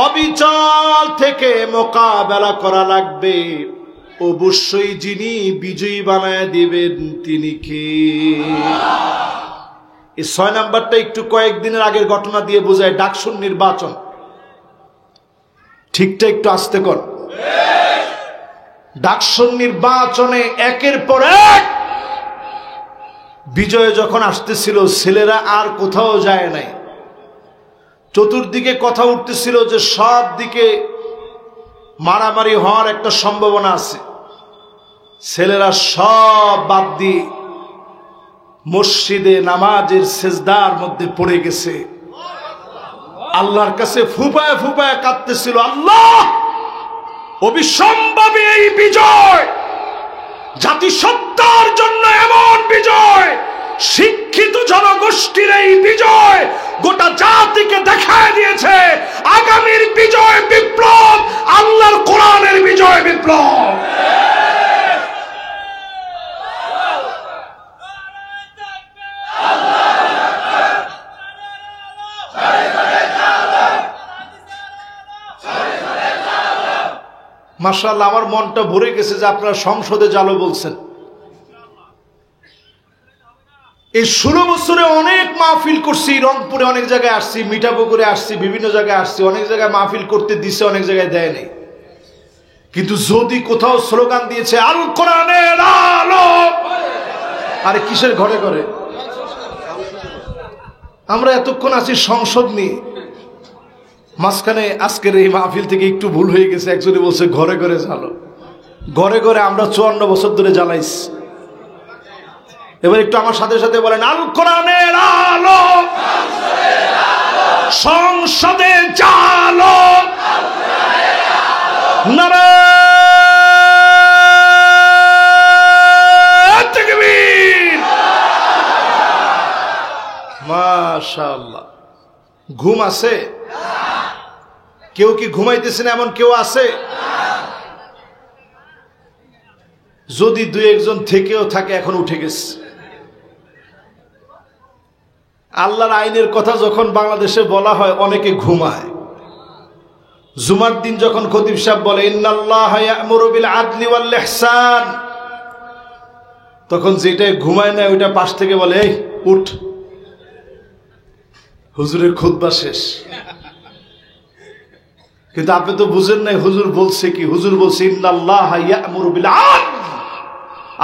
অবিচল থেকে মোকাবেলা করা লাগবে। অবশ্যই যিনি বিজয়ী বানায় দিবেন তিনি কে? এই 6 নাম্বারটা একটু কয়েকদিনের আগের ঘটনা দিয়ে বোঝায়। ডাকসুর নির্বাচন, ঠিকটা একটু আস্তে কর। ডাকসুর নির্বাচনে একের পর এক বিজয় যখন আসতেছিল, ছেলেরা আর কোথাও যায় নাই। চতুর্দিকে কথা উঠতেছিল যে সব দিকে মারামারি হওয়ার একটা সম্ভাবনা আছে। ছেলেরা সব বাদ দিয়ে মসজিদে নামাজের সেজদার মধ্যে পড়ে গেছে, আল্লাহর কাছে ফুপায় ফুপায় কাঁদতেছিল, আল্লাহ অবিসম্ভাবী এই বিজয়, জাতিসত্তার জন্য এমন বিজয়, শিক্ষিত জনগোষ্ঠীর এই বিজয় গোটা জাতিকে দেখায় দিয়েছে আগামীর বিজয় বিপ্লব, আল্লাহর কোরআনের বিজয় বিপ্লব। মাশাআল্লাহ, আমার মনটা ভরে গেছে যে আপনারা সংসদে জালো বলছেন। এই 16 বছরে অনেক মাহফিল করছি, রংপুরে অনেক জায়গায় আসছি, মিঠাপুকুরে আসছি, বিভিন্ন জায়গায় আসছি, অনেক জায়গায় মাহফিল করতে দিছে, অনেক জায়গায় দেয় নাই। কিন্তু যদি কোথাও স্লোগান দিয়েছে আল কোরআনের আলো, আরে কিসের ঘরে ঘরে? আমরা এতক্ষণ আছি সংসদ নিয়ে, মাঝখানে আজকের এই মাহফিল থেকে একটু ভুল হয়ে গেছে, একজনই বলছে ঘরে ঘরে জ্বালো। ঘরে ঘরে আমরা 54 বছর ধরে জ্বালাইছি। এবার একটু আমার সাথে সাথে বলেন আল কোরআনের আলো, সংসদে জ্বালো, নারায়ে তাকবীর। মাশাআল্লাহ। ঘুম আছে? কেউ কি ঘুমাইতেছে না এমন কেউ আছে? যদি 2-1 থেকেও থাকে, এখন উঠে গেছে। আল্লাহর আইনের কথা যখন বাংলাদেশে বলা হয় অনেকে ঘুমায়। জুমার দিন যখন খতিব সাহেব বলে ইন্নাল্লাহা ইয়া'মুরু বিল আদলি ওয়াল ইহসান, তখন যেটাই ঘুমায় না ওইটা পাশ থেকে বলে এই উঠ, হুজুরের খুতবা শেষ। কিন্তু আপনি তো বুঝেন নাই হুজুর বলছে কি। হুজুর বলছে ইন্নাল্লাহা ইয়া'মুরু বিল আদল,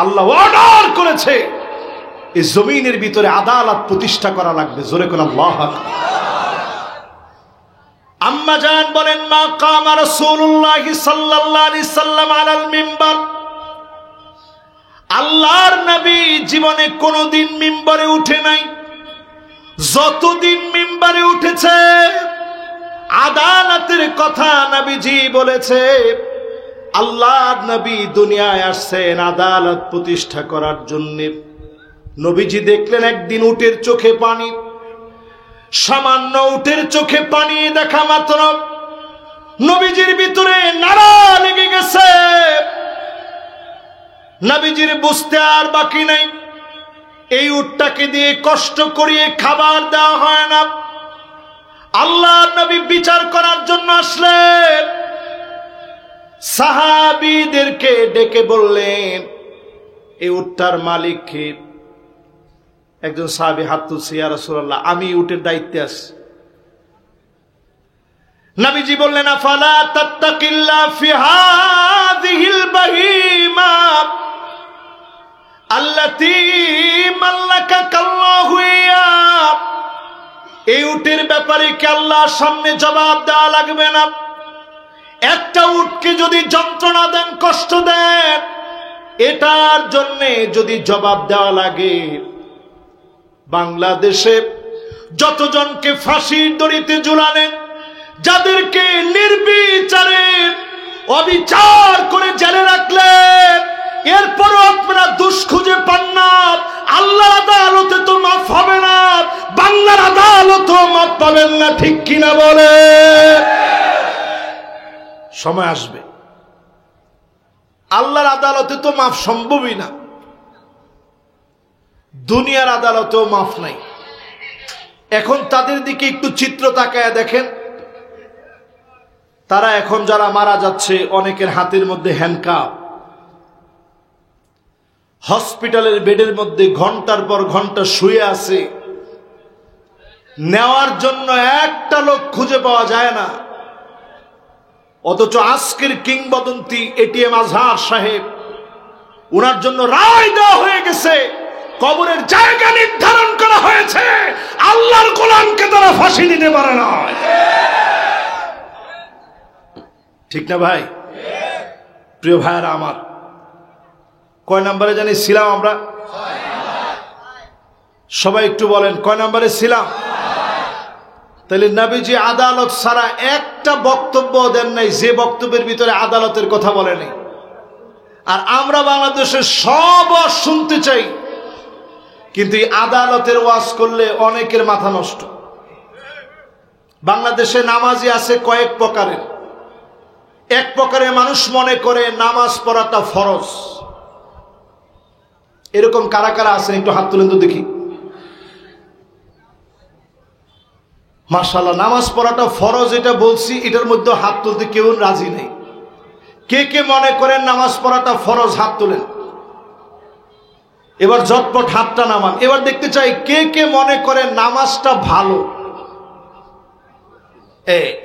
আল্লাহ অর্ডার করেছে এই জমিনের ভিতরে আদালত প্রতিষ্ঠা করা লাগবে। জোরে কোন আল্লাহু আকবার। আম্মা জান বলেন মা কামা রাসূলুল্লাহ সাল্লাল্লাহু আলাইহি সাল্লাম আলাল মিম্বার, আল্লাহর নবী জীবনে কোনোদিন মিম্বরে উঠে নাই। যতদিন মিম্বরে উঠেছে আদালতের কথা নবীজি বলেছে। আল্লাহর নবী দুনিয়ায় আসছেন আদালত প্রতিষ্ঠা করার জন্য। নবীজি দেখলেন একদিন উটের চোখে পানি, সামান্য উটের চোখে পানি দেখা মাত্র নবীজির ভিতরে নাড়া লেগে গেছে। নবীজির বুঝতে আর বাকি নাই, এই উটটাকে দিয়ে কষ্ট করিয়ে খাবার দেওয়া হয় না। আল্লাহর নবী বিচার করার জন্য আসলেন, সাহাবীদেরকে ডেকে বললেন এই উটটার মালিক কে? একজন সাহাবী হাত তুলছে, ইয়া রাসূলুল্লাহ আমি উটের দায়িত্বে আছি। নবীজি বললেন আফালা তাত্তাকিল্লাহ ফি হাযিহিল বাহিমা আল্লাতী মাল্লাকাকাল্লাহু ইয়া, এই উটের ব্যাপারে কি আল্লাহর সামনে জবাব দেওয়া লাগবে না? একটা উটকে যদি যন্ত্রণা দেন, কষ্ট দেন, এটার জন্যে যদি জবাব দেওয়া লাগে, বাংলাদেশে যতজনকে ফাঁসির দড়িতে ঝুলালেন, যাদেরকে নির্বিচারে অবিচার করে জেলে রাখলেন, এরপরও আপনারা দোষ খুঁজে পান না। আল্লাহর আদালতে তো মাফ হবে না, বাংলার আদালতেও মাফ পাবেন না, ঠিক কিনা বলে? সময় আসবে আল্লাহর আদালতে তো মাফ সম্ভবই না। দুনিয়ার আদালতেও মাফ নাই। এখন তাদের দিকে একটু চিত্র তাকায় দেখেন, তারা এখন যারা মারা যাচ্ছে অনেকের হাতের মধ্যে হ্যান্ডকাপ, হসপিটালের বেডের মধ্যে ঘন্টার পর ঘন্টা শুয়ে আছে, নেওয়ার জন্য একটা লোক খুঁজে পাওয়া যায় না। অথচ আজকের কিংবদন্তি এটিএম আজহার সাহেব, ওনার জন্য রায় দেওয়া হয়ে গেছে, কবরের জায়গা নির্ধারণ করা হয়েছে, আল্লাহর গোলামকে তারা ফাঁসি দিতে পারে না। ঠিক না ভাই? প্রিয় ভাইরা আমার, কয় নম্বরে জানি ছিলাম আমরা? সবাই একটু বলেন কয় নম্বরে ছিলাম? তাহলে নবীজি আদালত ছাড়া একটা বক্তব্য দেন নাই যে বক্তব্যের ভিতরে আদালতের কথা বলেনি। আর আমরা বাংলাদেশে সব শুনতে চাই, কিন্তু এই আদালতের ওয়াজ করলে অনেকের মাথা নষ্ট। বাংলাদেশে নামাজি আছে কয়েক প্রকারের। এক প্রকারের মানুষ মনে করে নামাজ পড়াটা ফরজ। এরকম কারা কারা আছেন একটু হাত তুলেন তো দেখি। মাশাআল্লাহ, নামাজ পড়াটা ফরজ এটা বলছি, এটার মধ্যে হাত তুলতে কেউ রাজি নেই। কে কে মনে করেন নামাজ পড়াটা ফরজ? হাত তুলেন। এবার ঝটপট হাতটা নামান। এবার দেখতে চাই কে কে মনে করেন নামাজটা ভালো।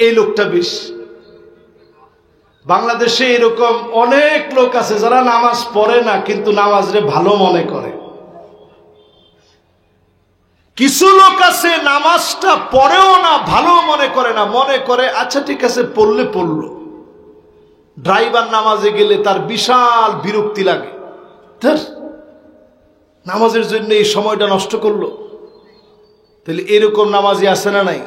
এই লোকটা বেশ। বাংলাদেশে এরকম অনেক লোক আছে যারা নামাজ পড়ে না কিন্তু নামাজরে ভালো মনে করে। কিছু লোক আছে নামাজটা পড়েও না, ভালো মনে করে না, মনে করে আচ্ছা ঠিক আছে পড়লে পড়লো। ড্রাইভার নামাজে গেলে তার বিশাল বিরক্তি লাগে, নামাজের জন্য এই সময়টা নষ্ট করলো। তাহলে এরকম নামাজি আছে না নাই?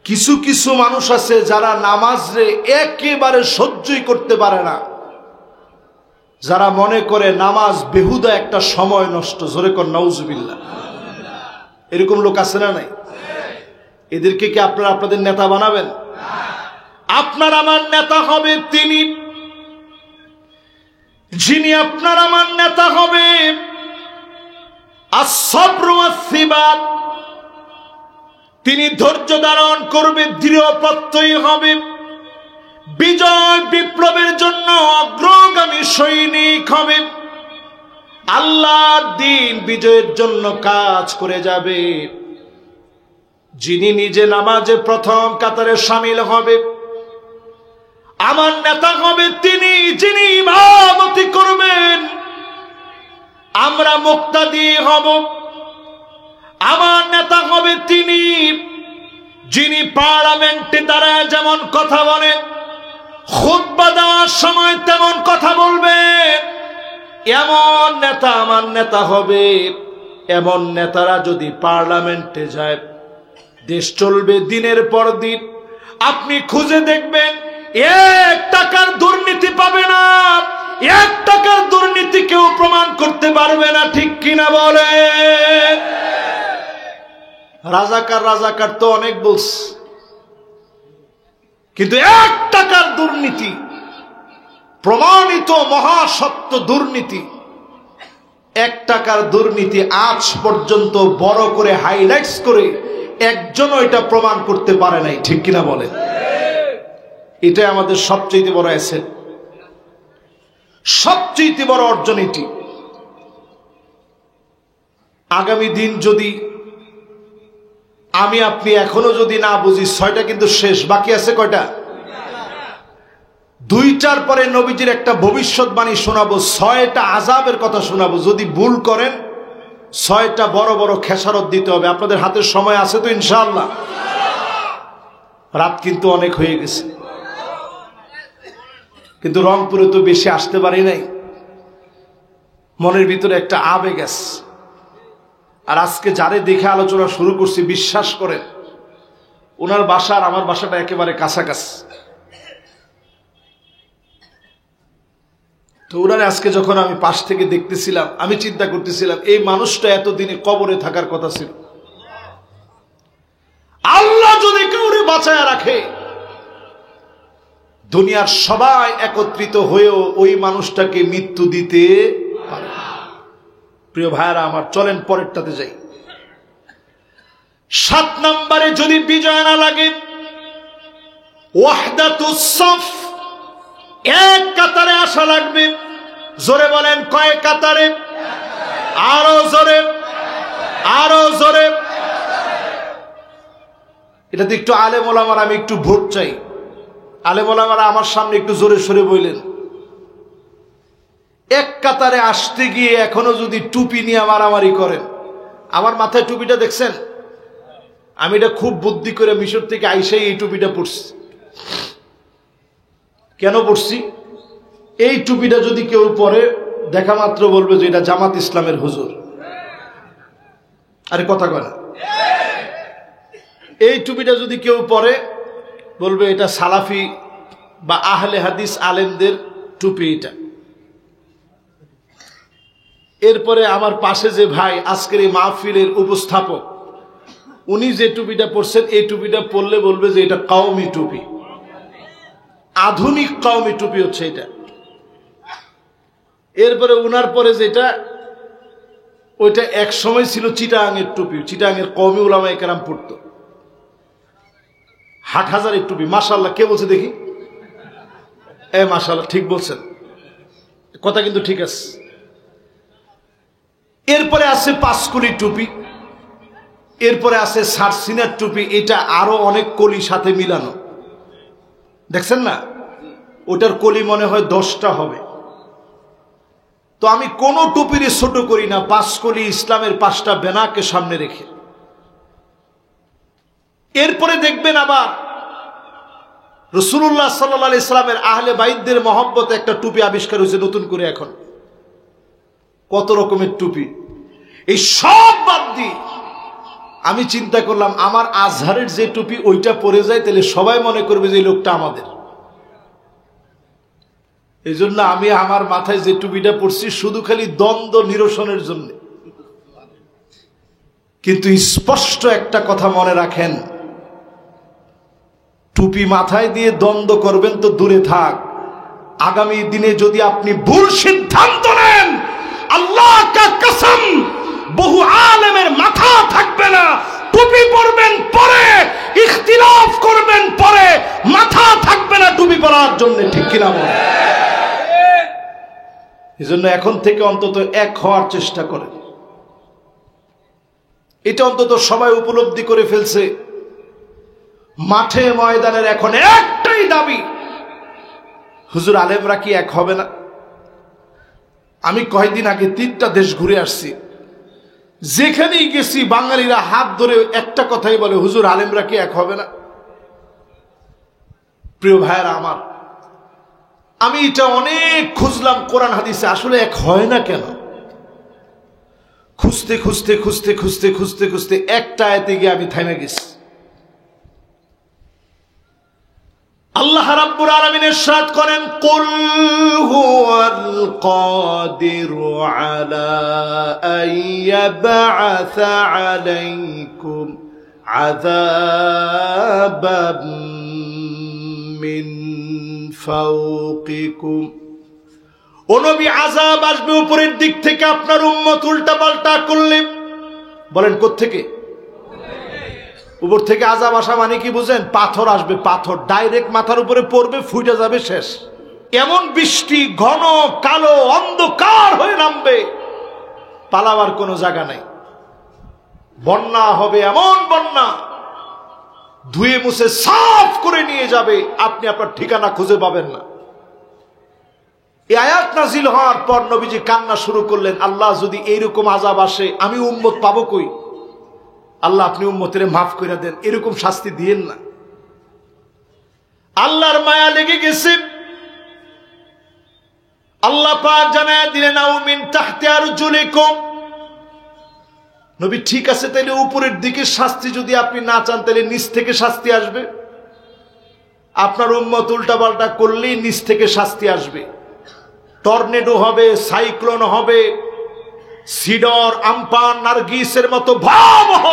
কিছু কিছু মানুষ আছে যারা নামাজরে একেবারে সহ্যই করতে পারে না, যারা মনে করে নামাজ বেহুদা একটা সময় নষ্ট। জোরে কর নাউজুবিল্লাহ। এরকম লোক আছে না নাই? এদেরকে কি আপনারা আপনাদের নেতা বানাবেন? আপনার আমার নেতা হবে তিনি, যিনি আপনার আমার নেতা হবে as-sabru was-sibat। তিনি ধৈর্য ধারণ করবে, দৃঢ় প্রত্যয়ী হবে, বিজয় বিপ্লবের জন্য অগ্রগামী সৈনিক হবে, আল্লাহর দ্বীন বিজয়ের জন্য কাজ করে যাবে। যিনি নিজে নামাজে প্রথম কাতারে শামিল হবে, আমার নেতা হবে তিনি, যিনি ইমামতি করবেন, আমরা মুক্তাদি হব। আমার নেতা হবে তিনি, যিনি পার্লামেন্টে দাঁড়ায় যেমন কথা বলেন, খুতবা দেওয়ার সময় তেমন কথা বলবেন। এমন নেতা আমার নেতা হবে। এমন নেতারা যদি পার্লামেন্টে যায়, দেশ চলবে দিনের পর দিন। আপনি খুঁজে দেখবেন 1 টাকার দুর্নীতি পাবে না, 1 টাকার দুর্নীতি কেউ প্রমাণ করতে পারবে না। ঠিক কিনা বলে? রাজাকার রাজাকার তো অনেক বলছে, কিন্তু 1 টাকার দুর্নীতি, প্রমাণিত মহাসত্য দুর্নীতি, 1 টাকার দুর্নীতি আজ পর্যন্ত বড় করে হাইলাইটস করে একজনও এটা প্রমাণ করতে পারে নাই। ঠিক কিনা বলে? এটাই আমাদের সবচেয়ে বড় অ্যাসেট, সবচেয়ে বড় অর্জন এটি। আগামী দিন যদি আমি আপনি এখনো যদি না বুঝি, 6টা কিন্তু শেষ, বাকি আছে কয়টা? 2টার পরে নবীজির একটা ভবিষ্যৎবাণী শোনাবো, 6টা আযাবের কথা শোনাবো। যদি ভুল করেন 6টা বড় বড় খেসারত দিতে হবে। আপনাদের হাতের সময় আছে তো ইনশাআল্লাহ? রাত কিন্তু অনেক হয়ে গেছে, কিন্তু রংপুরে তো বেশি আসতে পারি নাই। মনের ভিতরে একটা আবেগ আছে। আর আজকে যারে দেখে আলোচনা শুরু করছি, বিশ্বাস করেন ওনার বাসা আর আমার বাসাটা একেবারে কাছাকাছি। তো ওনারে আজকে যখন আমি পাশ থেকে দেখতেছিলাম, আমি চিন্তা করতেছিলাম এই মানুষটা এতদিনে কবরে থাকার কথা ছিল। আল্লাহ যদি কাউরে বাঁচায় রাখে, দুনিয়ার সবাই একত্রিত হয়েও ওই মানুষটাকে মৃত্যু দিতে পারে। প্রিয় ভাইরা আমার, চলেন পরেরটাতে যাই। 7 নম্বরে যদি বিজয় না লাগে, ওয়াহদাতুস সাফ, এক কাতারে আসা লাগবে। জোরে বলেন, কয় কাতারে? আরো জোরে, আরো জোরে। এটাতে একটু আলেম ওলামার আমি একটু ভোট চাই। আলেম ওলামারা আমার সামনে একটু জোরে সরে বললেন। এক কাতারে আসতে গিয়ে এখনো যদি টুপি নিয়ে মারামারি করেন, আমার মাথায় টুপিটা দেখছেন? আমি এটা খুব বুদ্ধি করে মিশর থেকে আইসাই এই টুপিটা পরছি। কেন পরছি? এই টুপিটা যদি কেউ পরে, দেখা মাত্র বলবে যে এটা জামাত ইসলামের হুজুর। আরে কথা কয় না। এই টুপিটা যদি কেউ পরে, বলবে এটা সালাফি বা আহলে হাদিস আলেমদের টুপি এটা। এরপরে আমার পাশে যে ভাই আজকের এই মাহফিলের উপস্থাপক, উনি যে টুপিটা পরছেন, এই টুপিটা পরলে বলবে যে এটা কওমি টুপি, আধুনিক কওমি টুপি হচ্ছে এটা। এরপরে উনার পরে যেটা, ওইটা এক সময় ছিল চিটাগাঙের টুপি, চিটাগাঙের কওমি উলামায়ে কেরাম পড়তো। হাটহাজারের টুপি। মাশাআল্লাহ, কে বলছে দেখি? মাশাআল্লাহ, ঠিক বলছেন, কথা কিন্তু ঠিক আছে। এরপরে আছে পাঁচকুলি টুপি, এরপরে আছে সারসিনার টুপি, এটা আরো অনেক কলি সাথে মিলানো, দেখছেন না? ওটার কলি মনে হয় 10টা হবে। তো আমি কোন টুপির ছোট করি না, পাঁচকলি ইসলামের 5টা বেনাকে সামনে রেখে। এরপরে দেখবেন আবার রাসূলুল্লাহ সাল্লাল্লাহু আলাইহি সাল্লামের আহলে বাইতদের মহব্বতে একটা টুপি আবিষ্কার হয়েছে নতুন করে। এখন কত রকমের টুপি। এই সব বাদ দিয়ে আমি চিন্তা করলাম, আমার আজহারের যে টুপি ওইটা পরে যায়, তাহলে সবাই মনে করবে যে এই লোকটা আমাদের। এই জন্য আমি আমার মাথায় যে টুপিটা পরছি শুধু খালি দ্বন্দ্ব নিরসনের জন্য। কিন্তু স্পষ্ট একটা কথা মনে রাখেন, টুপি মাথায় দিয়ে দ্বন্দ্ব করবেন তো দূরে থাক, আগামী দিনে যদি আপনি ভুল সিদ্ধান্ত নেন, আল্লাহ কা কসম, বহু আলেমের মাথা থাকবে না। টুপি পরবেন পরে, ইখতিলাফ করবেন পরে, মাথা থাকবে না টুপি পরার জন্য, ঠিক কিনা বলেন? এজন্য এখন থেকে অন্তত এক হওয়ার চেষ্টা করেন। এটা অন্তত সবাই উপলব্ধি করে ফেলছে। মাঠে ময়দানের এখন একটাই দাবি, হুজুর আলেমরা কি এক হবে না? আমি কয়েকদিন আগে 3টা দেশ ঘুরে আসছি, যেখানেই গেছি বাঙালিরা হাত ধরে একটা কথাই বলে, হুজুর আলেমরা কি এক হবে না? প্রিয় ভাইয়েরা আমার, আমি এটা অনেক খুঁজলাম কোরআন হাদিসে, আসলে এক হয় না কেন? খুঁজতে খুঁজতে খুঁজতে খুঁজতে খুঁজতে খুঁজতে একটা আয়াতে গিয়ে আমি থেমে গেছি। আল্লাহ রাব্বুল আলামিন ইরশাদ করেন, কুল হুয়াল কাদিরু আলা আন ইয়াবআসা আলাইকুম আযাবাম মিন ফাওকিকুম। ও নবী, আযাব আসবে উপরের দিক থেকে আপনার উম্মত উল্টা পাল্টা করলে। বলেন কোত্থেকে? উপর থেকে আযাব আসা মানে কি বুঝেন? পাথর আসবে, পাথর ডাইরেক্ট মাথার উপরে পড়বে, ফুটে যাবে, শেষ। এমন বৃষ্টি ঘন কালো অন্ধকার হয়ে নামবে, পালাবার কোনো জায়গা নাই। বন্যা হবে, এমন বন্যা ধুয়ে মুছে সাফ করে নিয়ে যাবে, আপনি আপনার ঠিকানা খুঁজে পাবেন না। এই আয়াত নাজিল হওয়ার পর নবীজি কান্না শুরু করলেন, আল্লাহ যদি এইরকম আযাব আসে আমি উম্মত পাবো কই? আল্লাহ আপনি উম্মতের মাফ করে দেন, এরকম শাস্তি দিয়েন না। আল্লাহর মায়া লেগে গেছে। আল্লাহ পাক জানায় দিলেন, আও মিন তাহতি আরজুলিকুম। নবী, ঠিক আছে, তাহলে উপরের দিকে শাস্তি যদি আপনি না চান, তাহলে নিচ থেকে শাস্তি আসবে। আপনার উম্মত উল্টাপাল্টা করলেই নিচ থেকে শাস্তি আসবে। টর্নেডো হবে, সাইক্লোন হবে, সিডর, আমপান, নার্গিসের মতো ভয়াবহ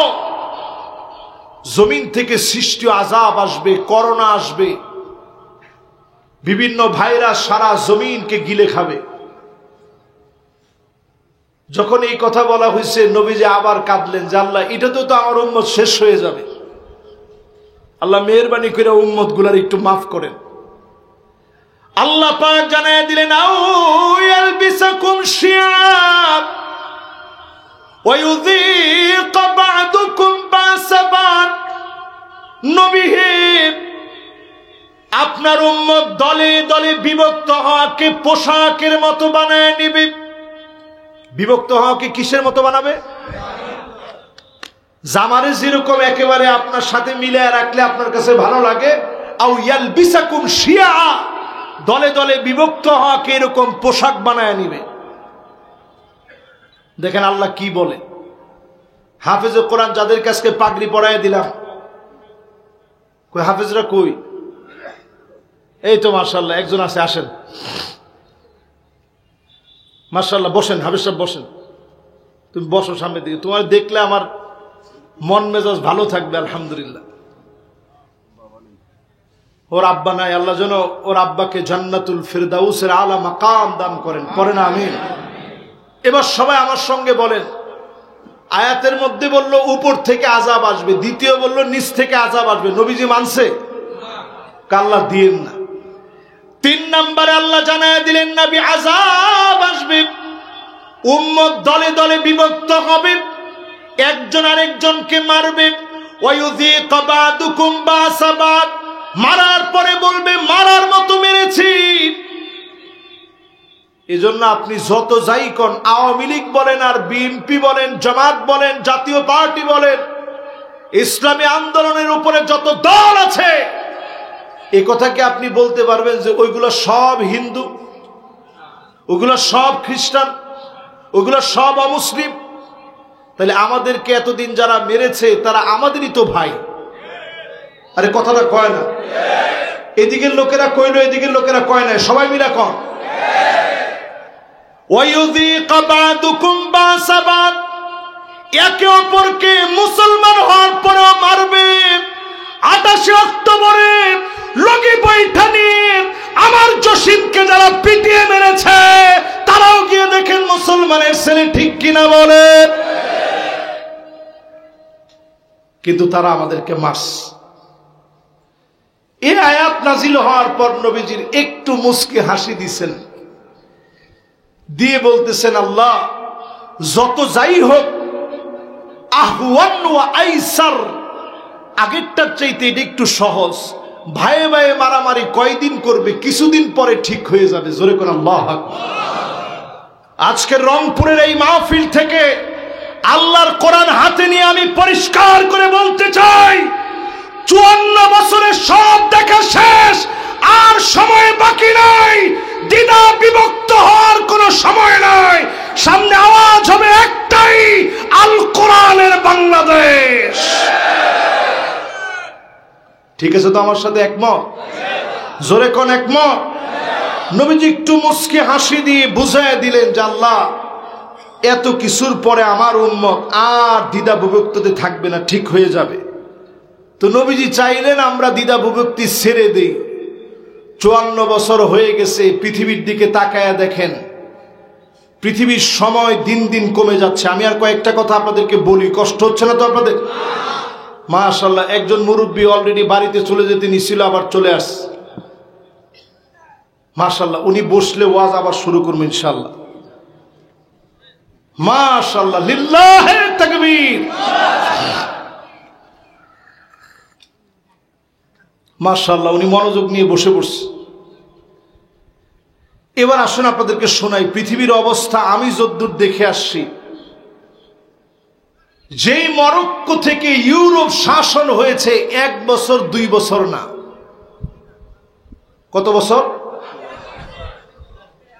জমিন থেকে সৃষ্টি আযাব আসবে, করোনা আসবে, বিভিন্ন ভাইরাস সারা জমিনকে গিলে খাবে। যখন এই কথা বলা হয়েছে নবীজি আবার কাঁদলেন যে আল্লাহ, এটাতেও তো আমার উম্মত শেষ হয়ে যাবে, আল্লাহ মেহেরবানি করে উম্মত গুলার একটু মাফ করেন। আল্লাহ পাক জানায় দিলেন আউ ইয়ালবিসাকুম শিয়াব ওয়া ইউযীক বা'দুকুম বা'সা বা'দ। নবী হে, আপনার উম্মত দলে দলে বিভক্ত হওয়াকে পোশাকের মতো বানায় নিবে। বিভক্ত হওয়াকে কিসের মতো বানাবে? জামারে যেরকম একেবারে আপনার সাথে মিলায় রাখলে আপনার কাছে ভালো লাগে, আউ ইয়ালবিসাকুম শিয়া, দলে দলে বিভক্ত হওয়াকে এরকম পোশাক বানায় নিবে। দেখেন আল্লাহ কি বলে। হাফেজে কোরআন যাদের কাছে পাগড়ি পরায় দিলাম, কই হাফেজরা কই? এই তো মাশাআল্লাহ একজন আছে, আসেন মাশাআল্লাহ, বসেন হাফেজ সাহেব বসেন। তুমি বসো সামনের দিকে, তোমার দেখলে আমার মন মেজাজ ভালো থাকবে আলহামদুলিল্লাহ। ওর আব্বা নাই, আল্লাহ যেন ওর আব্বাকে জান্নাতুল ফিরদাউসের আলা মাকাম দান করেন, পড়েন আমিন। এবার সবাই আমার সঙ্গে বলেন, আয়াতের মধ্যে বললো উপর থেকে আযাব আসবে, দ্বিতীয় বললো নিচ থেকে আযাব আসবে, নবীজি মানছে? আল্লাহ দিয়েন না। 3 নম্বরে আল্লাহ জানায় দিলেন নবী আযাব আসবে, উম্মত দলে দলে বিভক্ত হবে, একজন আরেকজনকে মারবে। ওয়া ইউযীক বা'দুকুম বা'সা বা'দ, মারার পরে বলবে মারার মতো মেরেছি। এজন্য আপনি যত যাই কোন, আওয়ামী লীগ বলেন আর বিএনপি বলেন, জামাত বলেন, জাতীয় পার্টি বলেন, ইসলামী আন্দোলনের উপরে যত দল আছে, এই কথা কি আপনি বলতে পারবেন যে ওইগুলো সব হিন্দু, ওগুলো সব খ্রিস্টান, ওগুলো সব অমুসলিম? তাহলে আমাদেরকে এতদিন যারা মেরেছে তারা আমাদেরই তো ভাই। আরে কথাটা কয় না? এদিকের লোকেরা কইলো, এদিকের লোকেরা কয় না, সবাই মিলা কন। ওয়ায়ুযীক বা'দুকুম বা'সা বা'দ, একে অপরকে মুসলমান হওয়ার পরেও মারবে। 28 অক্টোবরে লগি বৈঠা নিয়ে আমার জসিমকে যারা পিটিয়ে মেরেছে, তারাও গিয়ে দেখেন মুসলমানের ছেলে, ঠিক কিনা বলে? কিন্তু তারা আমাদেরকে মারছে। এই আয়াত নাজিল হওয়ার পর নবীজির একটু মুস্কি হাসি দিছেন, দিয়ে বলতেছেন আল্লাহ যত যাই হোক, আহওয়ান ওয়া আইসার, আগেরটার চাইতে এটা একটু সহজ। ভাইয়ে ভাইয়ে মারামারি কয়দিন করবে, কিছুদিন পরে ঠিক হয়ে যাবে। জোরে করে আল্লাহু আকবার। আজকের রংপুরের এই মাহফিল থেকে আল্লাহর কোরআন হাতে নিয়ে আমি পরিষ্কার করে বলতে চাই, 54 বছরের সব দেখা শেষ, আর সময় বাকি নাই। দ্বিধা বিভক্ত হওয়ার কোনো সময় নাই। সামনে আওয়াজ হবে একটাই, আল কোরআনের বাংলাদেশ। ঠিক আছে তো? আমার সাথে একমত? জোরে কোন একমত? নবীজি একটু মুস্কি হাসি দিয়ে বুঝায় দিলেন যে আল্লাহ এত কিছুর পরে আমার উম্মত আর দ্বিধা বিভক্তিতে থাকবে না, ঠিক হয়ে যাবে। তো নবীজি চাইলেন আমরা দ্বিধা বিভক্তি ছেড়ে দেই। 54 বছর হয়ে গেছে, পৃথিবীর দিকে তাকায়া দেখেন, পৃথিবীর সময় দিন দিন কমে যাচ্ছে। আমি আর কয়েকটা কথা আপনাদেরকে বলি, কষ্ট হচ্ছে না তো আপনাদের? মাশাআল্লাহ, একজন মুরব্বী অলরেডি বাড়িতে চলে যেতে নিছিল, আবার চলে আসছে। মাশাআল্লাহ, উনি বসলে ওয়াজ আবার শুরু করবো ইনশাআল্লাহ। মাশাআল্লাহ, লিল্লাহে তাকবীর। মাশাআল্লাহ, উনি মনোযোগ নিয়ে বসে পড়ছে। এবার আসুন আপনাদেরকে শোনাই পৃথিবীর অবস্থা আমি যদ্দূর দেখে আসছি। যেই মরক্কো থেকে ইউরোপ শাসন হয়েছে 1 বছর 2 বছর না, কত বছর?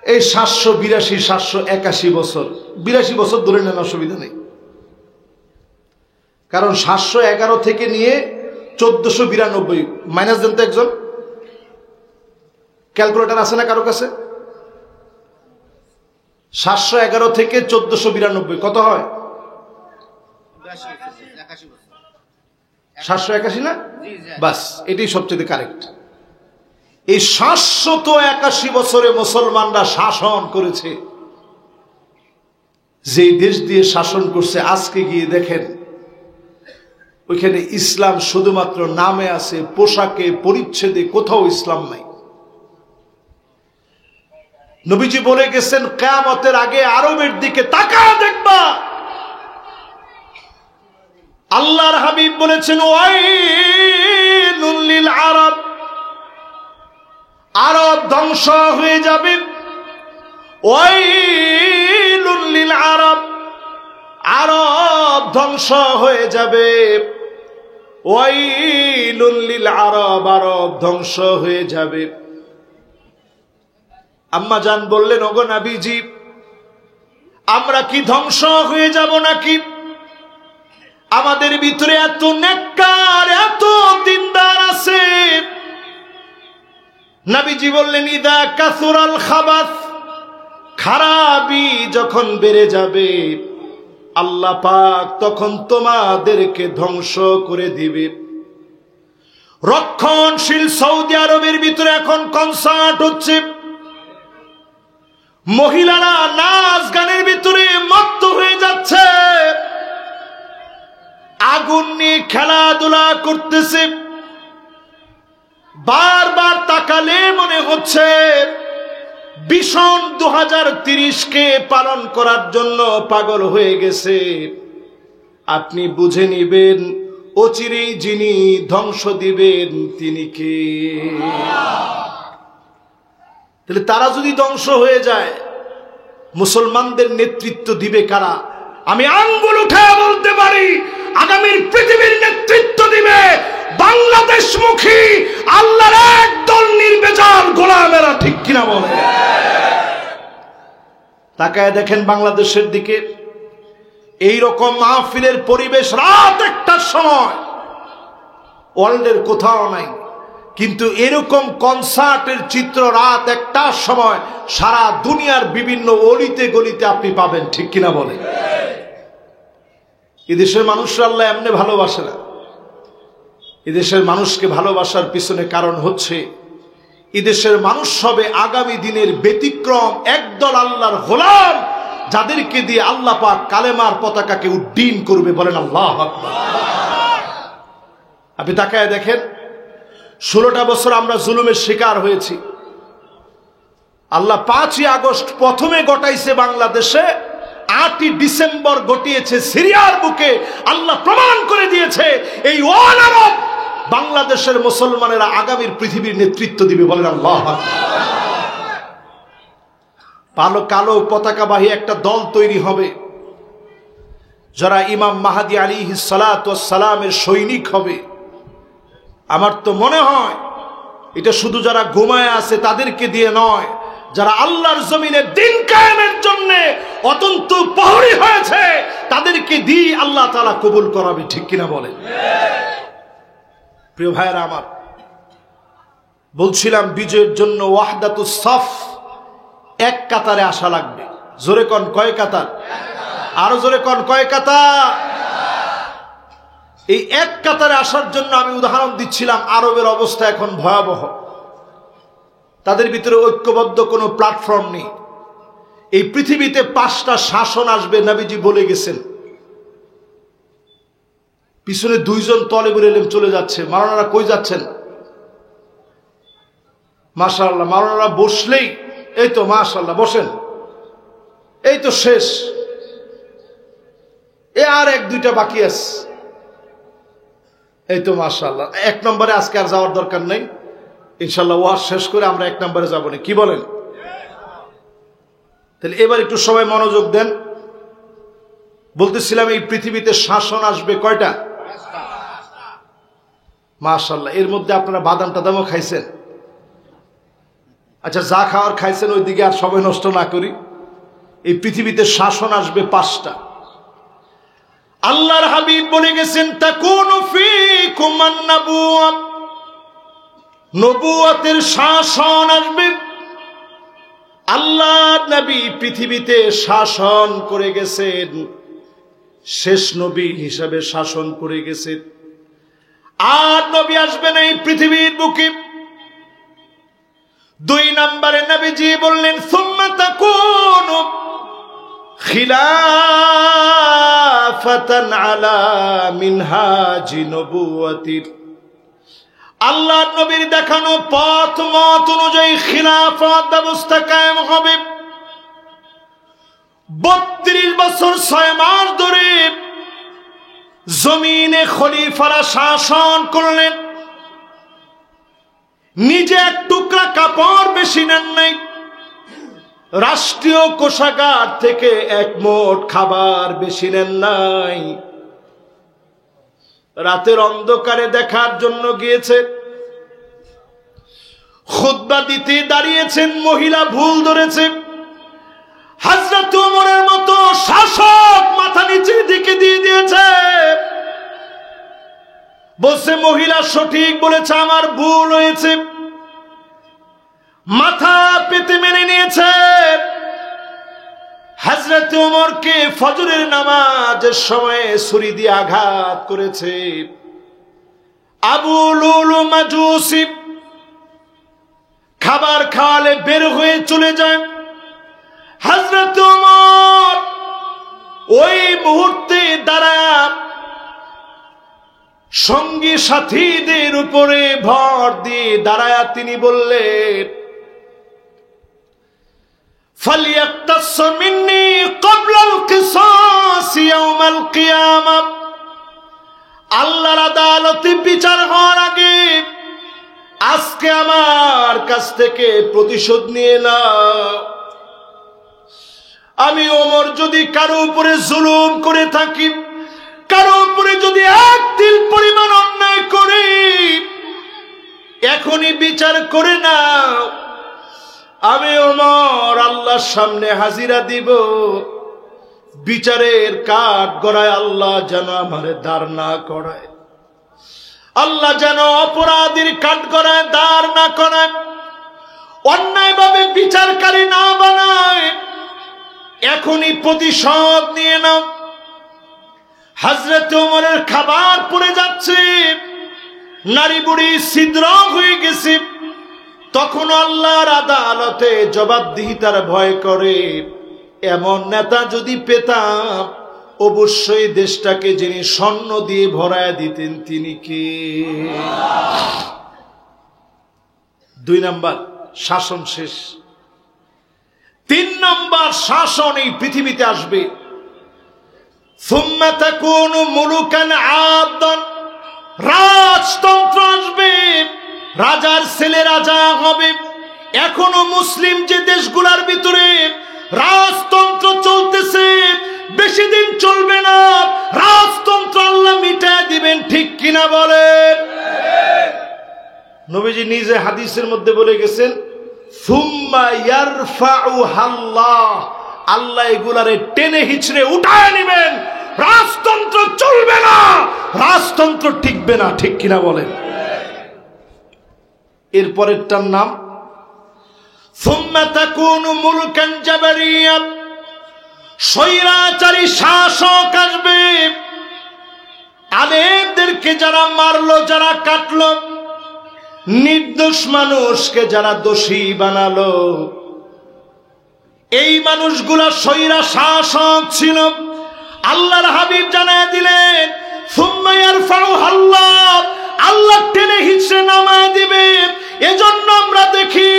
এই 782 781 বছর, 82 বছর ধরে নেন, অসুবিধা নেই। কারণ 711 থেকে নিয়ে 1492 মাইনাস দেন তো একজন, ক্যালকুলেটর আছে না কারো কাছে? 711 থেকে 1492 কত হয়? 781 না? বাস, এটাই সবচেয়ে কারেক্ট। এই 781 বছরে মুসলমানরা শাসন করেছে। যেই দেশ দিয়ে শাসন করছে, আজকে গিয়ে দেখেন ওইখানে ইসলাম শুধুমাত্র নামে আছে, পোশাকে পরিচ্ছেদে কোথাও ইসলাম নাই। নবীজি বলে গেছেন কিয়ামতের আগে আরবের দিকে তাকায় দেখবা। আল্লাহর হাবিব বলেছেন ওয়াইলুল লিল আরব, আরব ধ্বংস হয়ে যাবে। ওয়াইলুল লিল আরব, আরব ধ্বংস হয়ে যাবে। ওয়াইলুল লিল আরব, আরব ধ্বংস হয়ে যাবে। আম্মা জান বললেন ওগো নবীজি, আমরা কি ধ্বংস হয়ে যাব নাকি? আমাদের ভিতরে এত নেককার, এত দিনদার আছে। নবীজি বললেন ইদা কাসুরাল খাবাস, খারাপি যখন বেড়ে যাবে আল্লাহ পাক তখন তোমাদেরকে ধ্বংস করে দিবে। রক্ষণশীল সৌদি আরবের ভিতরে এখন কনসার্ট হচ্ছে, মহিলারা নাচ গানের ভিতরে মত্ত হয়ে যাচ্ছে, আগুন নিয়ে খেলাধুলা করতেছে। বারবার তাকালে মনে হচ্ছে ভীষণ 2030কে পালন করার জন্য পাগল হয়ে গেছে। আপনি বুঝে নিবেন অচিরেই যিনি ধ্বংস দিবেন তিনি কে। তাহলে তারা যদি ধ্বংস হয়ে যায়, মুসলমানদের নেতৃত্ব দিবে কারা? আমি আঙ্গুল উঠে বলতে পারি আগামীর পৃথিবীর নেতৃত্ব দিবে বাংলাদেশমুখী আল্লাহর একদল নির্বেজাল গোলামেরা। ঠিক কিনা বলে? তাকায় দেখেন বাংলাদেশের দিকে, এই রকম মাহফিলের পরিবেশ রাত 1টার সময় ওয়ার্ল্ডের কোথাও নাই। কিন্তু এরকম কনসার্টের চিত্র রাত 1টার সময় সারা দুনিয়ার বিভিন্ন অলিতে গলিতে আপনি পাবেন। ঠিক কিনা বলে? এদেশের মানুষরা আল্লাহ এমনি ভালোবাসে না। এদেশের মানুষকে ভালোবাসার পিছনে কারণ হচ্ছে এদেশের মানুষ হবে আগামী দিনের ব্যতিক্রম একদল আল্লাহর গোলাম, যাদেরকে দিয়ে আল্লাহ পাক কালেমার পতাকাকে উড্ডীন করবে। বলেন আল্লাহু আকবার। আপনি তাকায় দেখেন 16টা বছর আমরা জুলুমের শিকার হয়েছি। আল্লাহ 5ই আগস্ট প্রথমে ঘটাইছে বাংলাদেশে, 8ই ডিসেম্বর ঘটিয়েছে সিরিয়ার বুকে। আল্লাহ প্রমাণ করে দিয়েছে এই ওয়ান আরব বাংলাদেশের মুসলমানেরা আগামীর পৃথিবীর নেতৃত্ব দিবে। বলেন আল্লাহু আকবার। কালো পতাকাবাহী একটা দল তৈরি হবে, যারা ইমাম মাহদী আলাইহিস সালাতু ওয়াস সালামের সৈনিক হবে। আমার তো মনে হয় এটা শুধু যারা ঘুমায় আছে তাদেরকে দিয়ে নয়, যারা আল্লাহর জমিনে দিন কায়েমের জন্য অত্যন্ত প্রহরী হয়েছে তাদেরকে দিয়ে আল্লাহ তাআলা কবুল করাবে। ঠিক কিনা বলেন? প্রিয় ভাইরা আমার, বলছিলাম বিজয়ের জন্য ওয়াহদাতুস সাফ, এক কাতারে আসা লাগবে। জোরে কোন কয় কাতার? আরো জোরে কোন কয় কাতার? এই এক কাতারে আসার জন্য আমি উদাহরণ দিচ্ছিলাম, আরবের অবস্থা এখন ভয়াবহ। তাদের ভিতরে ঐক্যবদ্ধ কোনো প্ল্যাটফর্ম নেই। এই পৃথিবীতে 5টা শাসন আসবে, নবীজি বলে গেছেন। পিছনে 2 জন তলেবুল ইলম চলে যাচ্ছে। মাওলানারা কই যাচ্ছেন? মাশাআল্লাহ, মাওলানারা বসলেই এই তো মাশাআল্লাহ বসেন, এই তো শেষ, আর 1-2টা বাকি আছে। এই তো মাশাআল্লাহ, 1 নম্বরে আজকে আর যাওয়ার দরকার নেই। ইনশাআল্লাহ ওয়াজ শেষ করে আমরা 1 নম্বরে যাবো না, কি বলেন? তাহলে এবার একটু সবাই মনোযোগ দেন। বলতেছিলাম এই পৃথিবীতে শাসন আসবে কয়টা? মাশাআল্লাহ। এর মধ্যে আপনারা বাদাম টাদামও খাইছেন। আচ্ছা, যা খাওয়ার খাইছেন ওইদিকে আর সময় নষ্ট না করি। এই পৃথিবীতে শাসন আসবে 5টা। আল্লাহর হাবিব বলে গেছেন তাকুনু ফীকুম আন-নবুওয়া, নবুয়তের শাসন আসবে। আল্লাহ নবী পৃথিবীতে শাসন করে গেছেন, শেষ নবী হিসাবে শাসন করে গেছেন। আর নবী আসবেন এই পৃথিবীর বুকে। 2 নম্বরে নবীজি বললেন সুম্মা তাকুনু খিলাফাতান আলা মিনহাজি নবুওয়াতির, আল্লাহর নবীর দেখানো পথ মত অনুযায়ী খিলাফত ব্যবস্থা কায়েম হবে। 32 বছর 6 মাস ধরে জমিনে খলিফারা শাসন করলেন। নিজে এক টুকরা কাপড় বেশি নেন নাই, রাষ্ট্রীয় কোষাগার থেকে এক মোট খাবার বেশি নেন নাই। রাতের অন্ধকারে দেখার জন্য গিয়েছে, খুতবা দিতে দাঁড়িয়েছেন, মহিলা ভুল ধরেছে। হযরত ওমরের মতো শাসক মাথা নিচের দিকে দিয়ে দিয়েছে, বলছে মহিলা সঠিক বলেছে, আমার ভুল হয়েছে। মাথা পেতে মেনে নিয়েছে। হযরত ওমরকে ফজরের নামাজের সময় ছুরি দিয়ে আঘাত করেছে। আবু লুলু মাজুসি খাবার খাওয়ালে বের হয়ে চলে যায়। হযরত ওমর ওই মুহূর্তে দাঁড়ায় সঙ্গী সাথীদের উপরে ভর দিয়ে দাঁড়ায়া তিনি বললেন, ফালিয়াক্তাস মিন্নি ক্বাবলাল কিসাস ইয়াউমাল কিয়ামাহ, আল্লাহর আদালতে বিচার হওয়ার আগে আজকে আমার কাছ থেকে প্রতিশোধ নিয়ে নাও। আমি ওমর যদি কারো উপরে জুলুম করে থাকি, কারো উপরে যদি এক তিল পরিমাণ অন্যায় করি, এখনই বিচার করে নাও। আমি ওমর আল্লাহর সামনে হাজিরা দিব, বিচারের কাঠ গড়ায় আল্লাহ যেন আমারে দাঁড় না করায়, আল্লাহ যেন অপরাধীর কাঠ গড়ায় দাঁড় না করায়, অন্যায়ভাবে বিচারকারী না বানায়। এখনই প্রতিশোধ নিয়ে নাও। হযরত ওমরের খাবার পড়ে যাচ্ছে, নারী বুড়ি ছিদ্র হয়ে গেছে। তখন আল্লাহর আদালতে জবাবদিহিতার ভয় করে। এমন নেতা যদি পেতাম, অবশ্যই দেশটাকে যিনি স্বর্ণ দিয়ে ভরায় দিতেন তিনি কে? 2 নাম্বার শাসন শেষ। 3 নাম্বার শাসন এই পৃথিবীতে আসবে। সুম্মা তাকুনু মুলুকান আবদান, রাজতন্ত্র আসবে, রাজার ছেলে রাজা হবে। এখনো মুসলিম যে দেশগুলোর ভিতরে রাজতন্ত্র চলতেছে, বেশি দিন চলবে না, রাজতন্ত্র আল্লাহ মিটায় দিবেন, ঠিক কিনা বলেন? নবীজি নিজে হাদিসের মধ্যে বলে গেছেন, সুম্মা ইয়ারফাউহাল্লাহ, আল্লাহ এগুলারে টেনে হিচড়ে উঠায় নেবেন, রাজতন্ত্র চলবে না, রাজতন্ত্র টিকবে না, ঠিক কিনা বলেন? এরপরেরটার নাম সুম্মা তাকুনু মুলকান জাবারিয়া, স্বৈরাচারী শাসক আসবে। আলেমদেরকে যারা মারলো, যারা কাটলো, নির্দোষ মানুষকে যারা দোষী বানালো, এই মানুষগুলা স্বৈরা শাসক ছিল। আল্লাহর হাবিব জানায় দিলেন, সুম্মা ইয়ারফাউহাল্লাহ, আল্লাহ টেনে হিচড়ে নামায় দিবে। এজন্য আমরা দেখি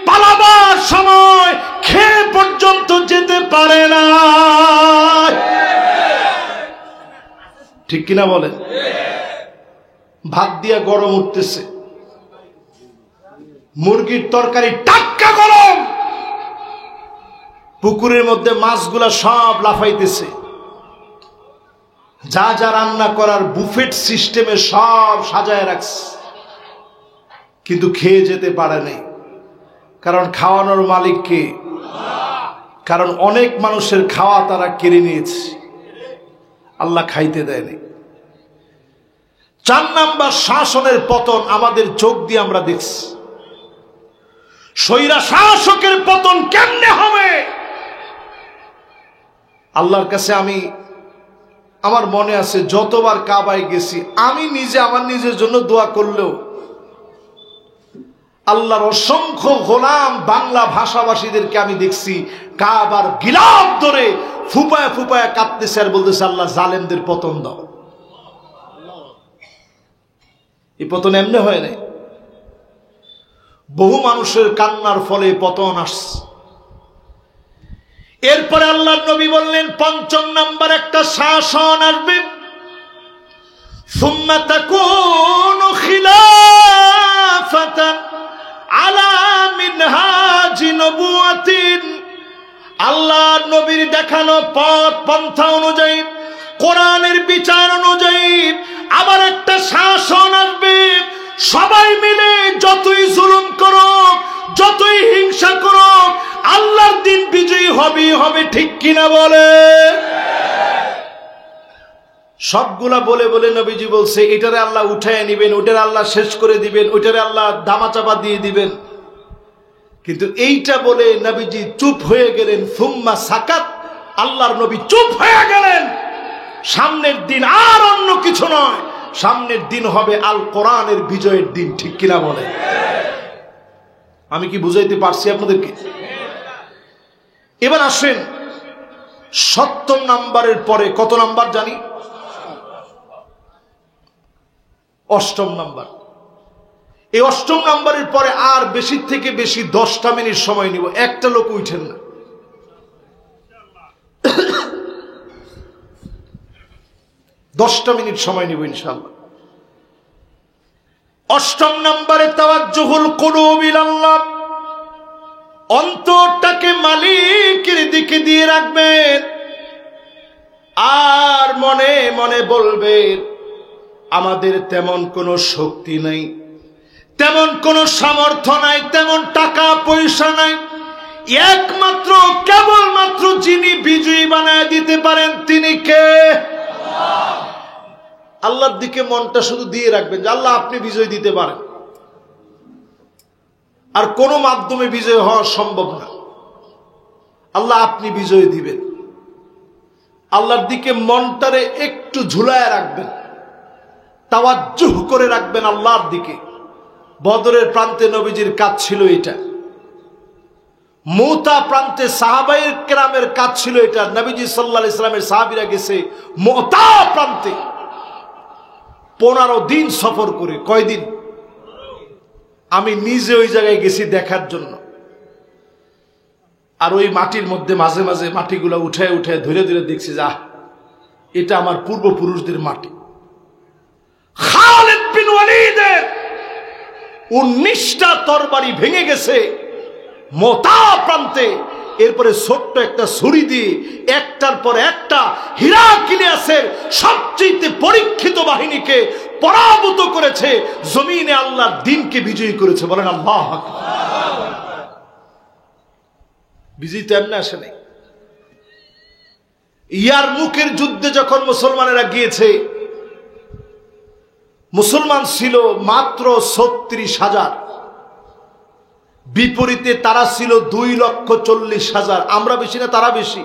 পালাবার সময় খেয়ে পর্যন্ত যেতে পারে না, ঠিক কিনা বলেন? ভাত দিয়া গরম উঠতেছে, মুরগির তরকারি টাটকা গরম, পুকুরের মধ্যে মাছগুলা সব লাফাইতেছে, যা যা রান্না করার বুফেট সিস্টেমে সব সাজায় রাখছে, কিন্তু খেয়ে যেতে পারে নাই। কারণ খাওয়ানোর মালিক কে? কারণ অনেক মানুষের খাওয়া তারা কেড়ে নিয়েছে, আল্লাহ খাইতে দেয়নি। 4 নাম্বার শাসনের পতন আমাদের চোখ দিয়ে আমরা দেখছি। স্বৈরা শাসকের পতন কেমনে হবে? আল্লাহর কাছে আমার মনে আছে যতবার কাবায় গেছি, আমি নিজে আমার নিজের জন্য দোয়া করলেও আল্লাহর অসংখ্য গোলাম বাংলা ভাষাভাষীদেরকে আমি দেখছি কাবার গিলাফ ধরে ফুপায় ফুপায় কাঁদতেছে আর বলতেছে আল্লাহ জালেমদের পতন দাও। এই পতন এমনি হয় নাই, বহু মানুষের কান্নার ফলে পতন আসছে। এরপরে আল্লাহর নবী বললেন পঞ্চম নাম্বার একটা শাসন আসবে, সুম্মা তাকুনু খিলাফাতান আলা মিনহাজি নবুওয়াতিন। আল্লাহর নবীর দেখানো পথ পন্থা অনুযায়ী, কোরআনের বিচার অনুযায়ী আবার একটা শাসন আসবে। সবাই মিলে যতই জুলুম করো, যতই হিংসা করো, আল্লাহর দিন বিজয়ী হবেই হবে, ঠিক কিনা বলে? সবগুলা বলে বলে নবীজি বলছে এটারে আল্লাহ উঠায় নিবেন, ওইটারে আল্লাহ শেষ করে দিবেন, ওইটারে আল্লাহ দামাচাপা দিয়ে দিবেন। কিন্তু এইটা বলে নবীজি চুপ হয়ে গেলেন। সুম্মা সাকাত, আল্লাহর নবী চুপ হয়ে গেলেন। সামনের দিন আর অন্য কিছু নয়, সামনের দিন হবে আল কোরআনের বিজয়ের দিন, ঠিক কিনা বলে? আমি কি বুঝাইতে পারছি আপনাদেরকে? এবার আসেন সপ্তম নাম্বারের পরে কত নাম্বার জানি? অষ্টম নাম্বার। এই অষ্টম নাম্বারের পরে আর বেশি থেকে বেশি 10টা মিনিট সময় নিব, একটা লোক উঠেন না। 10টা মিনিট সময় নিব ইনশাআল্লাহ। অষ্টম নম্বরে তাওয়াজ্জুহুল কুলুব ইলাল্লাহ, অন্তরটাকে মালিকের দিকে দিয়ে রাখবেন আর মনে মনে বলবেন আমাদের তেমন কোনো শক্তি নাই, তেমন কোনো সামর্থ্য নাই, তেমন টাকা পয়সা নাই, একমাত্র কেবলমাত্র যিনি বিজয়ী বানায় দিতে পারেন তিনি কে? আল্লাহর দিকে মনটা শুধু দিয়ে রাখবেন যে আল্লাহ আপনি বিজয় দিতে পারেন। আর কোনো মাধ্যমে বিজয় হওয়া সম্ভব না, আল্লাহ আপনি বিজয় দিবেন। আল্লাহর দিকে মনটারে একটু ঝুলায় রাখবেন, তাওয়াজ্জুহ করে রাখবেন আল্লাহর দিকে। বদরের প্রান্তে নবীজির কাজ ছিল এটা, মুতা প্রান্তে সাহাবায়ে কেরামের কাজ ছিল এটা। নবীজি সাল্লাল্লাহু আলাইহি সাল্লামের সাহাবীরা গেছে মুতা প্রান্তে 15 দিন সফর করে। কয়দিন? আমি নিজে ওই জায়গায় গেছি দেখার জন্য। আর ওই মাটির মধ্যে মাঝে মাঝে মাটিগুলো উঠায় উঠায় ধীরে ধীরে দেখছি যে এটা আমার পূর্বপুরুষদের মাটি। খালিদ বিন ওয়ালিদের 19টা তরবারি ভেঙে গেছে মুতা প্রান্তে। এরপরে ছোট্ট একটা ছুরি দিয়ে একটার পর একটা হিরাক্লিয়াসের সবচেয়ে পরীক্ষিত বাহিনীকে পরাভূত করেছে, জমিনে আল্লাহর দ্বীনকে বিজয়ী করেছে। বলেন আল্লাহু আকবার। বিজয়ী তো এমনি আসে নাই। ইয়ারমুকের যুদ্ধে যখন মুসলমানেরা গিয়েছে, মুসলমান ছিল মাত্র 36,000, বিপরীতে তারা ছিল 2,40,000। আমরা বেশি না তারা বেশি?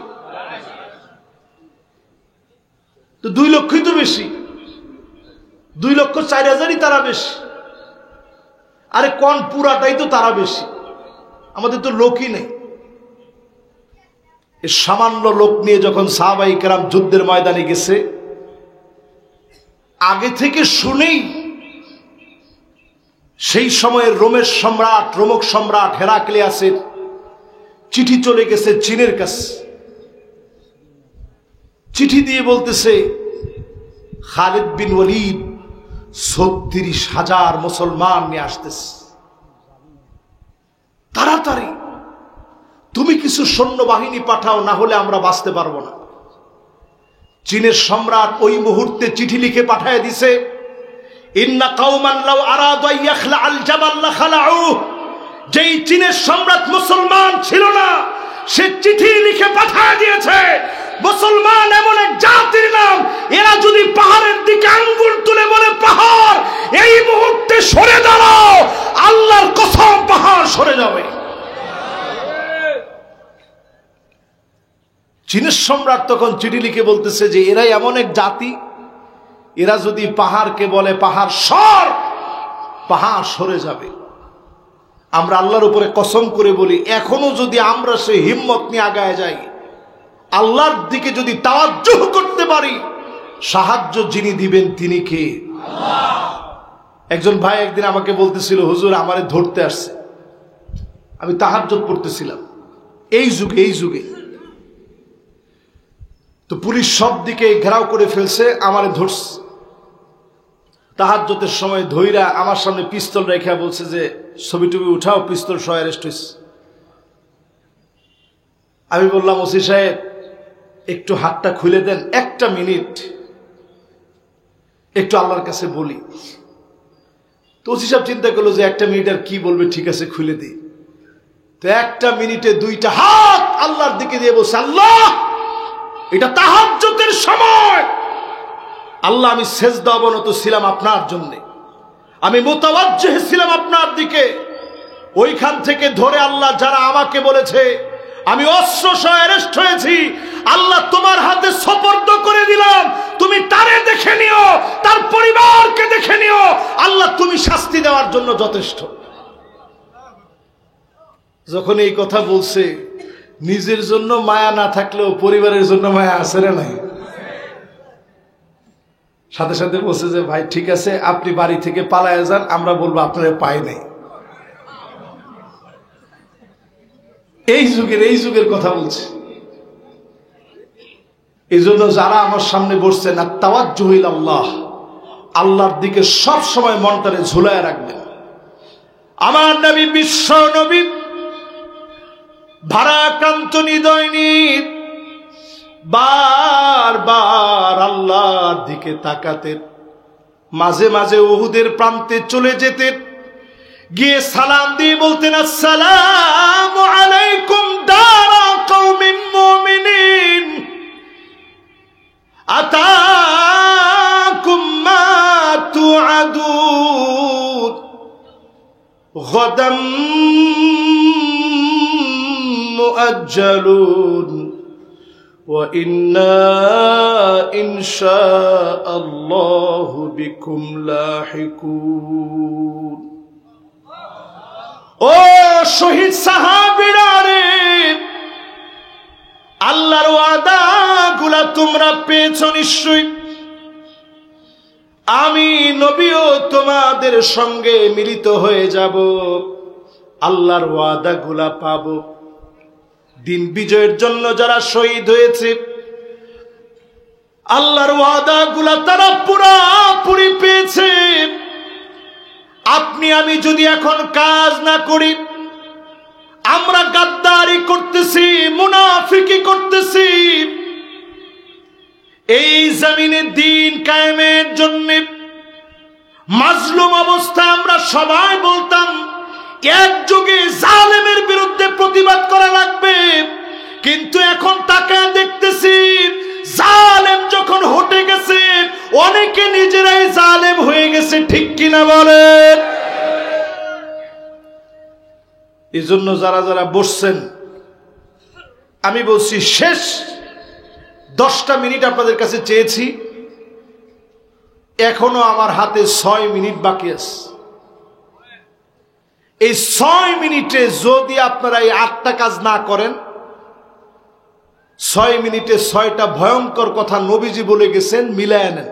তো 2 লক্ষই তো বেশি, 2,04,000ই তারা বেশি। আরে কোন পুরাটাই তো তারা বেশি, আমাদের তো লোকই নেই। এই সামান্য লোক নিয়ে যখন সাহাবায়ে কেরাম যুদ্ধের ময়দানে গেছে, আগে থেকে শুনেই সেই সময়ের রোমক সম্রাট হেরাক্লিয়াসের চিঠি চলে গেছে চীনের কাছে। চিঠি দিয়ে বলতেছে খালিদ বিন ওয়ালিদ 36,000 মুসলমান নিয়ে আসতেছে, তাড়াতাড়ি তুমি কিছু সৈন্যবাহিনী পাঠাও, না হলে আমরা বাঁচতে পারবো না। চীনের সম্রাট ওই মুহূর্তে চিঠি লিখে পাঠায় দিছে, ইন্না কাওমান লাউ আরাদু ইয়াখলা আল জাবাল লাখালাউ। যেই চীনের সম্রাট মুসলমান ছিল না, সে চিঠি লিখে পাঠায় দিয়েছে মুসলমান এমন এক জাতির নাম, এরা যদি পাহাড়ের দিকে আঙ্গুল তুলে বলে পাহাড় এই মুহূর্তে সরে দাঁড়াও, আল্লাহর কসম পাহাড় সরে যাবে। চীনের সম্রাট তখন চিঠি লিখে বলতেছে যে এরাই এমন এক জাতি, এরা যদি পাহাড়কে বলে পাহাড় সর, পাহাড় সরে যাবে। আমরা আল্লাহর উপরে কসম করে বলি, এখনো যদি আমরা সেই হিম্মত নিয়ে আগায় যাই, আল্লাহর দিকে যদি তাওয়াজ্জুহ করতে পারি, সাহায্য যিনি দিবেন তিনি কে? আল্লাহ। একজন ভাই একদিন আমাকে বলতেছিল, হুজুর আমারে ধরতে আসছে। আমি তাহাজ্জুদ পড়তেছিলাম এই যুগে তো পুলিশ সব দিকে ঘেরাও করে ফেলছে, আমারে ধরছে। তাহাজ্জুদের সময় ধইরা আমার সামনে পিস্তল রেখে বলছে যে ছবি টবি উঠাও, পিস্তল সহ অ্যারেস্ট হয়েছে। আমি বললাম, ওসি সাহেব একটু হাতটা খুলে দেন, একটা মিনিট একটু আল্লাহর কাছে বলি। তো ওসি সাহেব চিন্তা করলো যে একটা মিনিট আর কি বলবে, ঠিক আছে খুলে দিই। তো একটা মিনিটে দুইটা হাত আল্লাহর দিকে দিয়ে বলছে, আল্লাহ এটা তাহাজ্জুদের সময়, আল্লাহ আমি সেজদা অবনত ছিলাম আপনার জন্য, আমি মুতাওয়াজ্জিহ ছিলাম আপনার দিকে। ওইখান থেকে ধরে আল্লাহ যারা আমাকে বলেছে আমি অস্ত্র সহ অ্যারেস্ট হয়েছি, আল্লাহ তোমার হাতে সুপর্দ করে দিলাম, তুমি তারে দেখে নিও, তার পরিবারকে দেখে নিও, আল্লাহ তুমি শাস্তি দেওয়ার জন্য যথেষ্ট। যখন এই কথা বলছে, নিজের জন্য মায়া না থাকলেও পরিবারের জন্য মায়া আছে না নাই? সাথে সাথে বলছে যে ভাই ঠিক আছে, আপনি বাড়ি থেকে পালায় যান, আমরা বলবো আপনারা পাই নাই। এই যুগের কথা বলছে। এই জন্য যারা আমার সামনে বসছেন, আর তাওয়াজ্জুহ ইলাল্লাহ, আল্লাহর দিকে সব সময় মনটারে ঝুলায় রাখবেন। আমার নবী, বিশ্ব নবী, ভারাক্রান্ত হৃদয় নিয়ে বারবার আল্লাহর দিকে তাকাতেন। মাঝে মাঝে উহুদের প্রান্তে চলে যেতেন, গিয়ে সালাম দিয়ে বলতেন, আসসালামু আলাইকুম দারা কওমিন মুমিনিন আতাকুম মা তুআদুন গাদাম মুআজ্জালুন ওয়া ইন্না ইনশাআল্লাহু বিকুম লাহিকুন। ও শহীদ সাহাবীরা রে, আল্লাহর ওয়াদা গুলা তোমরা পেয়েছো নিশ্চয়ই, আমি নবীও তোমাদের সঙ্গে মিলিত হয়ে যাব, আল্লাহর ওয়াদা গুলা পাবো। দিন বিজয়ের জন্য যারা শহীদ হয়েছে, আল্লাহর ওয়াদা গুলা তারা পুরাপুরি পেয়েছে। আপনি আমি যদি এখন কাজ না করি, আমরা গাদ্দারি করতেছি, মুনাফিকি করতেছি, এই জমিনে দ্বীন কায়েমের জন্য মাজলুম অবস্থায় আমরা সবাই বলতাম একযোগে জালেমের বিরুদ্ধে প্রতিবাদ করা লাগবে। কিন্তু এখন তাকায় দেখতেছি, জালেম যখন হটে গেছে, অনেকে নিজেরাই জালেম হয়ে গেছে, ঠিক কিনা বলেন? এই জন্য যারা যারা বসছেন, আমি বলছি শেষ 10টা মিনিট আপনাদের কাছে চেয়েছি, এখনো আমার হাতে 6 মিনিট বাকি আছে। এই 6 মিনিটে যদি আপনারা এই 8টা কাজ না করেন, 6 মিনিটে 6টা ভয়ঙ্কর কথা নবীজি বলে গেছেন, মিলায় নেন।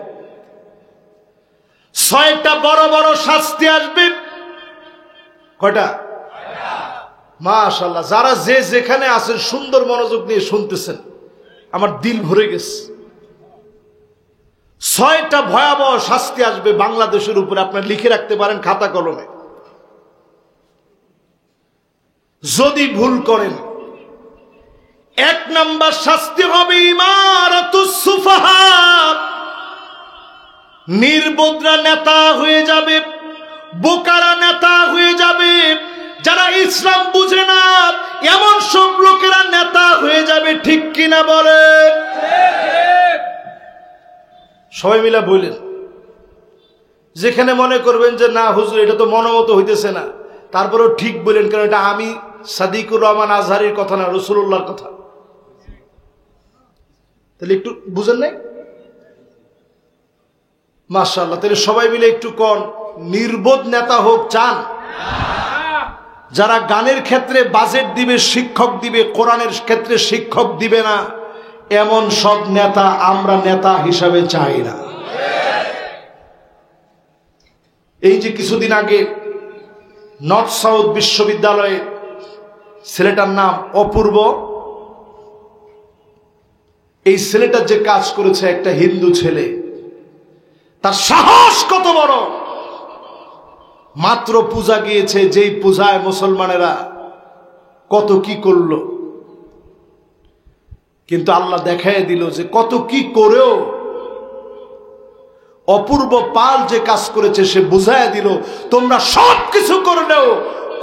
6টা বড় বড় শাস্তি আসবে। কয়টা? মাশাআল্লাহ, যারা যে যেখানে আছেন সুন্দর মনোযোগ নিয়ে শুনতেছেন, আমার দিল ভরে গেছে। 6টা ভয়াবহ শাস্তি আসবে বাংলাদেশের উপরে, আপনারা লিখে রাখতে পারেন খাতা কলমে। যদি ভুল করেন, 1 নাম্বার শাস্তি হবে ইমারাতুস সুফাহা, নির্বোধরা নেতা হয়ে যাবে, বোকারা নেতা হয়ে যাবে, যারা ইসলাম বুঝে না এমন সব লোকেরা নেতা হয়ে যাবে, ঠিক কিনা বলে? সবাই মিলে বলেন। যেখানে মনে করবেন যে না হুজুর এটা তো মনোমত হইতেছে না, তারপরেও ঠিক বলেন, কারণ এটা আমি সাদিকুর রহমান আজহারির কথা না, রাসূলুল্লাহর কথা। তাহলে একটু বুঝেন নাই? মাশাআল্লাহ। তাহলে সবাই মিলে একটু কোন নির্বোধ নেতা হোক চান? যারা গানের ক্ষেত্রে বাজেট দিবে, শিক্ষক দিবে, কোরআনের ক্ষেত্রে শিক্ষক দিবে না, এমন সব নেতা আমরা নেতা হিসাবে চাই না। এই যে কিছুদিন আগে নর্থ সাউথ বিশ্ববিদ্যালয়ে ছেলেটার নাম অপূর্ব, এই ছেলেটা যে কাজ করেছে, একটা হিন্দু ছেলে, তার সাহস কত বড়! মাত্র পূজা গিয়েছে, যেই পূজায় মুসলমানেরা কত কি করলো, কিন্তু আল্লাহ দেখায় দিল যে কত কি করেও অপূর্ব পাল যে কাজ করেছে সে বুঝায় দিল, তোমরা সব কিছু করলেও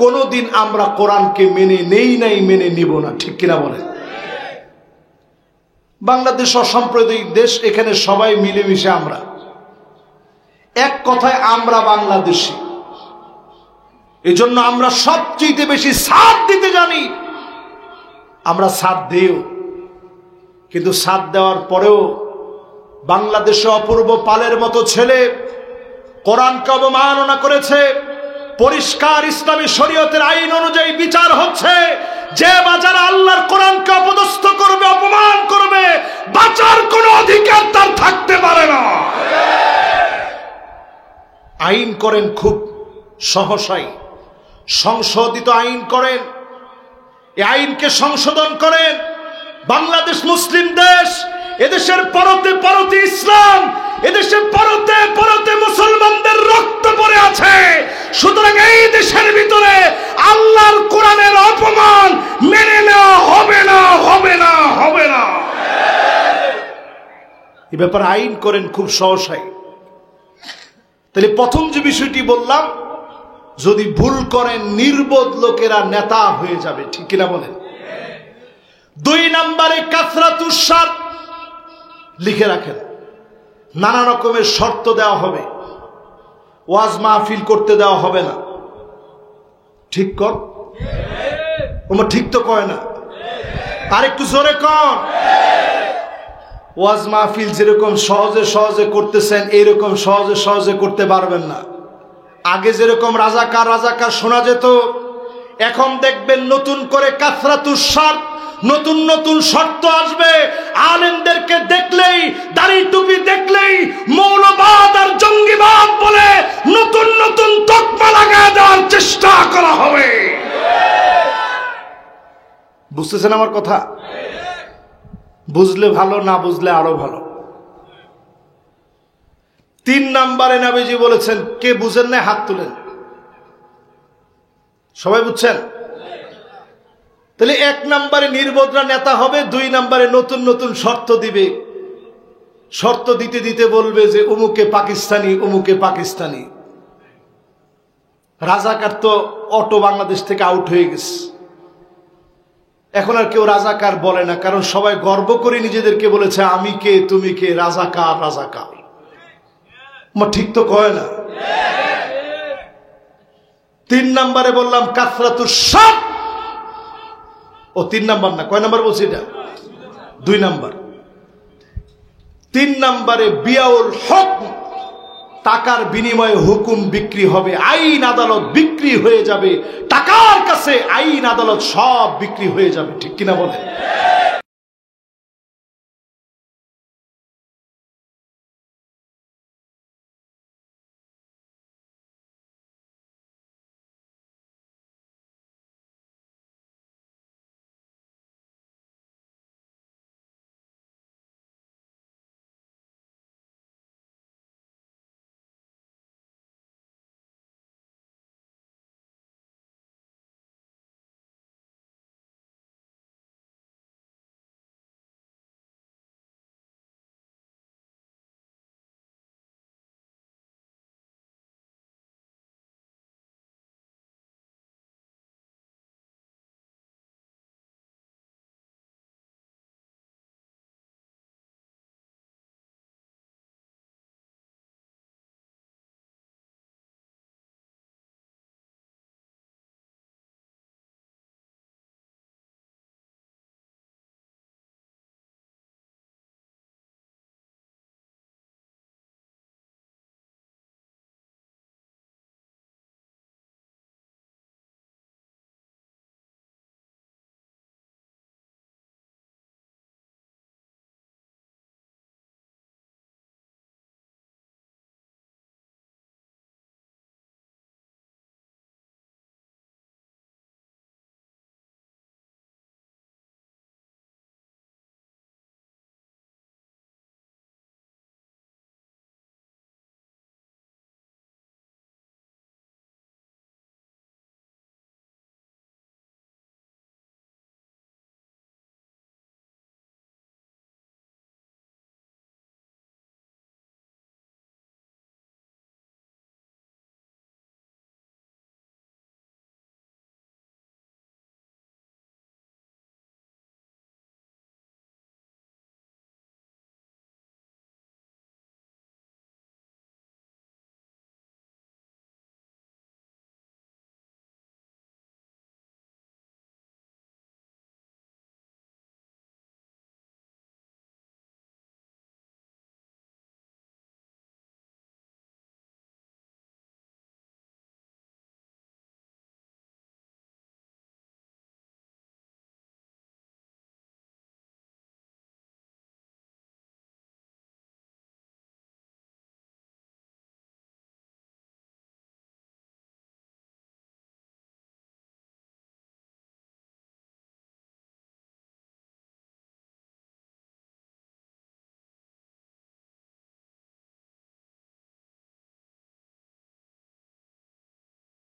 কোনোদিন আমরা কোরআনকে মেনে নেই নাই, মেনে নিব না। ঠিক কিনা বলেন? বাংলাদেশ অসাম্প্রদায়িক দেশ, এখানে সবাই মিলেমিশে আমরা, এক কথায় আমরা বাংলাদেশী। এই জন্য আমরা সবচেয়ে বেশি সাথ দিতে জানি, আমরা সাথ দিও। কিন্তু সাথ দেওয়ার পরেও বাংলাদেশে অপূর্ব পালের মতো ছেলে কোরআনকে অবমাননা করেছে। পরিষ্কার ইসলামী শরীয়তের আইন অনুযায়ী বিচার হচ্ছে, যে বাজার আল্লাহর কোরআনকে অপদস্থ করবে, অপমান করবে, বাঁচার কোনো অধিকার তার থাকতে পারে না। আইন করেন খুব সহসাই, সংশোধিত আইন করেন, এই আইনকে সংশোধন করেন। বাংলাদেশ মুসলিম দেশ, এদেশের পরতে পরতে ইসলাম, এদেশে পরতে পরতে মুসলমানদের রক্ত পড়ে আছে। সুতরাং এই দেশের ভিতরে আল্লাহর কোরআনের অপমান মেনে নেওয়া হবে না, হবে না, হবে না। এই ব্যাপারে আইন করেন খুব সহসাই। তাহলে প্রথম যে বিষয়টি বললাম, যদি ভুল করেন নির্বোধ লোকেরা নেতা হয়ে যাবে। ঠিক কিনা বলেন? 2 নম্বরে কাসরাতুস শর্ত লিখে রাখেন, নানা রকমের শর্ত দেওয়া হবে, ওয়াজ মাহফিল করতে দেওয়া হবে না। ঠিক কর, ওমা ঠিক তো কয় না, আর একটু জোরে কর। ওয়াজ মাহফিল যেরকম সহজে সহজে করতেছেন, এইরকম সহজে সহজে করতে পারবেন না। আগে যেরকম রাজাকার রাজাকার শোনা যেত, এখন দেখবেন নতুন করে কাসরাতুস শর্ত, নতুন নতুন শর্ত আসবে। আলেমদেরকে দেখলেই, দাড়ি টুপি দেখলেই মৌলবাদ আর জঙ্গিবাদ বলে নতুন নতুন তকমা লাগায় দেওয়ার চেষ্টা করা হবে। বুঝতেছেন আমার কথা? বুঝলে ভালো, না বুঝলে আরো ভালো। 3 নম্বরে নবীজি বলেছেন, কে বুঝেন না হাত তুলেন। সবাই বুঝছেন? তাহলে 1 নম্বরে নির্বোধরা নেতা হবে, 2 নম্বরে নতুন নতুন শর্ত দিবে। শর্ত দিতে দিতে বলবে যে অমুকে পাকিস্তানি, অমুকে পাকিস্তানি। রাজাকার তো অটো বাংলাদেশ থেকে আউট হয়ে গেছে, এখন আর কেউ রাজাকার বলে না, কারণ সবাই গর্ব করে নিজেদেরকে বলেছে আমি কে, তুমি কে, রাজাকার রাজাকার। ঠিক তো কয় না? 3 নম্বরে বললাম কাসরাতুস শর্ত। ও 3 নম্বর না, কয় নম্বর বলছি এটা? 2 নম্বর। 3 নম্বরে বিয়াউল হুকম, টাকার বিনিময়ে হুকুম বিক্রি হবে, আইন আদালত বিক্রি হয়ে যাবে। টাকার কাছে আইন আদালত সব বিক্রি হয়ে যাবে। ঠিক কিনা বলেন?